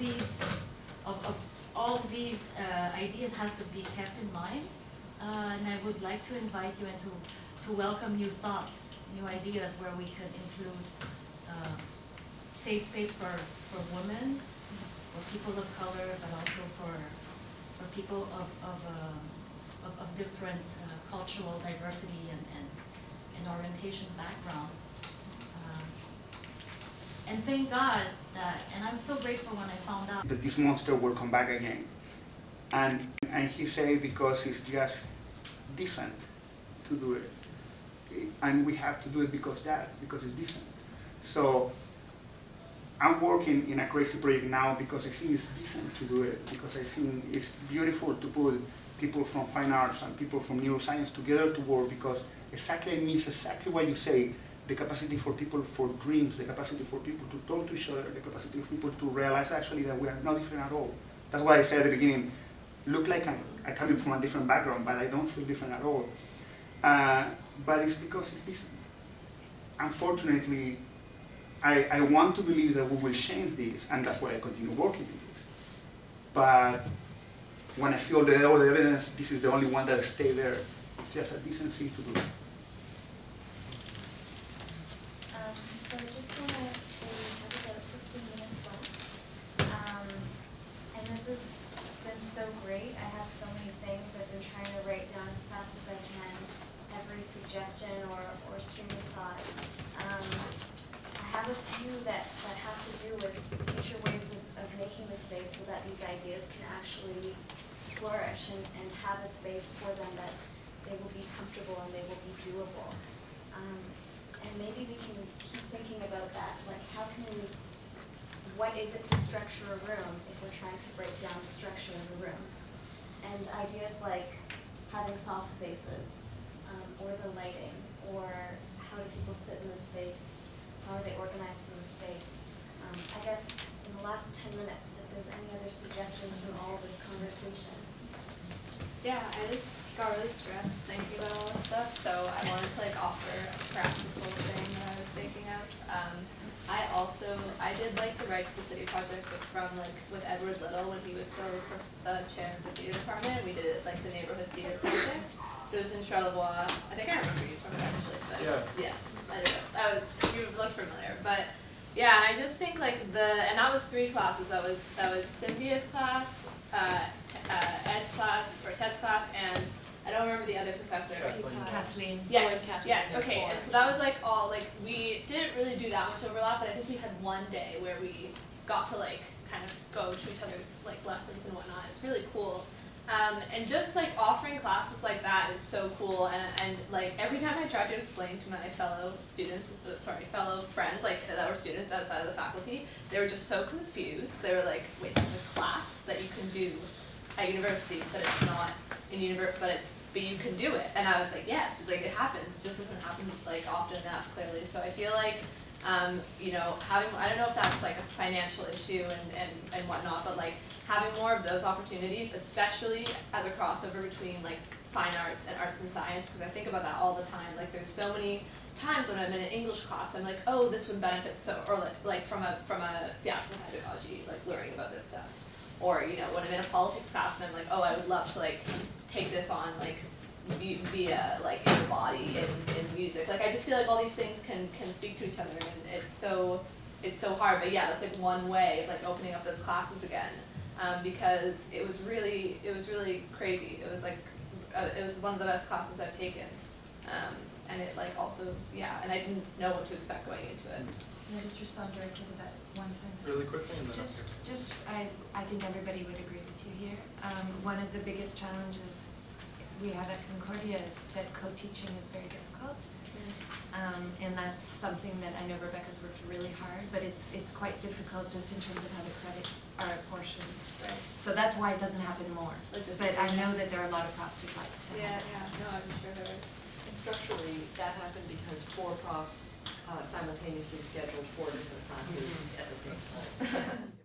Speaker 15: these ideas has to be kept in mind. And I would like to invite you and to welcome new thoughts, new ideas where we could include safe space for women, for people of color, but also for people of different cultural diversity and orientation background. And thank God that, and I'm so grateful when I found out
Speaker 17: that this monster will come back again. And he said because it's just decent to do it. And we have to do it because it's decent. So I'm working in a crazy project now because I think it's decent to do it, because I think it's beautiful to put people from fine arts and people from neuroscience together to work, because it means exactly what you say, the capacity for people for dreams, the capacity for people to talk to each other, the capacity for people to realize actually that we are not different at all. That's why I said at the beginning, look like I'm coming from a different background, but I don't feel different at all. But it's because it's decent. Unfortunately, I want to believe that we will change this, and that's why I continue working on this. But when I see all the evidence, this is the only one that stays there. It's just a decency to do it.
Speaker 9: So I just want to say we have about 15 minutes left. And this has been so great. I have so many things I've been trying to write down as fast as I can, every suggestion or stream of thought. I have a few that have to do with future ways of making the space so that these ideas can actually flourish and have a space for them that they will be comfortable and they will be doable. And maybe we can keep thinking about that, like what is it to structure a room if we're trying to break down the structure of the room? And ideas like having soft spaces, or the lighting, or how do people sit in the space, how are they organized in the space? I guess in the last 10 minutes, if there's any other suggestions from all of this conversation.
Speaker 14: Yeah, I just got really stressed thinking about all this stuff, so I wanted to offer a practical thing that I was thinking of. I did the Right to the City project, but from with Edward Little when he was still the chair of the theater department. We did it the neighborhood theater project. It was in Charlevoix. I think I remember you from it actually, but yes, I did. You look familiar, but yeah, and I just think and that was 3 classes. That was Cynthia's class, Ed's class, or Ted's class, and I don't remember the other professor.
Speaker 7: Kathleen.
Speaker 14: Yes, okay, and so that was all, we didn't really do that much overlap, but I think we had one day where we got to kind of go to each other's lessons and whatnot. It's really cool. And just offering classes like that is so cool, and every time I tried to explain to my fellow friends that were students outside of the faculty, they were just so confused. They were like, wait, there's a class that you can do at university, but it's not in but you can do it. And I was like, yes, it happens. It just doesn't happen often enough, clearly. So I feel having, I don't know if that's a financial issue and whatnot, but having more of those opportunities, especially as a crossover between fine arts and arts and science, because I think about that all the time. There's so many times when I'm in an English class, I'm like, oh, this would benefit or from a theatrical pedagogy, learning about this stuff. Or when I'm in a politics class and I'm like, oh, I would love to take this on via in the body in music. I just feel all these things can speak to each other, and it's so hard. But yeah, that's one way, opening up those classes again. Because it was really crazy. It was it was one of the best classes I've taken, and it also and I didn't know what to expect going into it.
Speaker 7: Can I just respond directly to that one sentence?
Speaker 1: Really quickly, and then
Speaker 7: I think everybody would agree with you here. One of the biggest challenges we have at Concordia is that co-teaching is very difficult. And that's something that I know Rebecca's worked really hard, but it's quite difficult just in terms of how the credits are apportioned.
Speaker 14: Right.
Speaker 7: So that's why it doesn't happen more. But I know that there are a lot of profs who'd like to have it.
Speaker 14: No, I'm sure there is.
Speaker 8: And structurally, that happened because 4 profs simultaneously scheduled 4 different classes at the same time.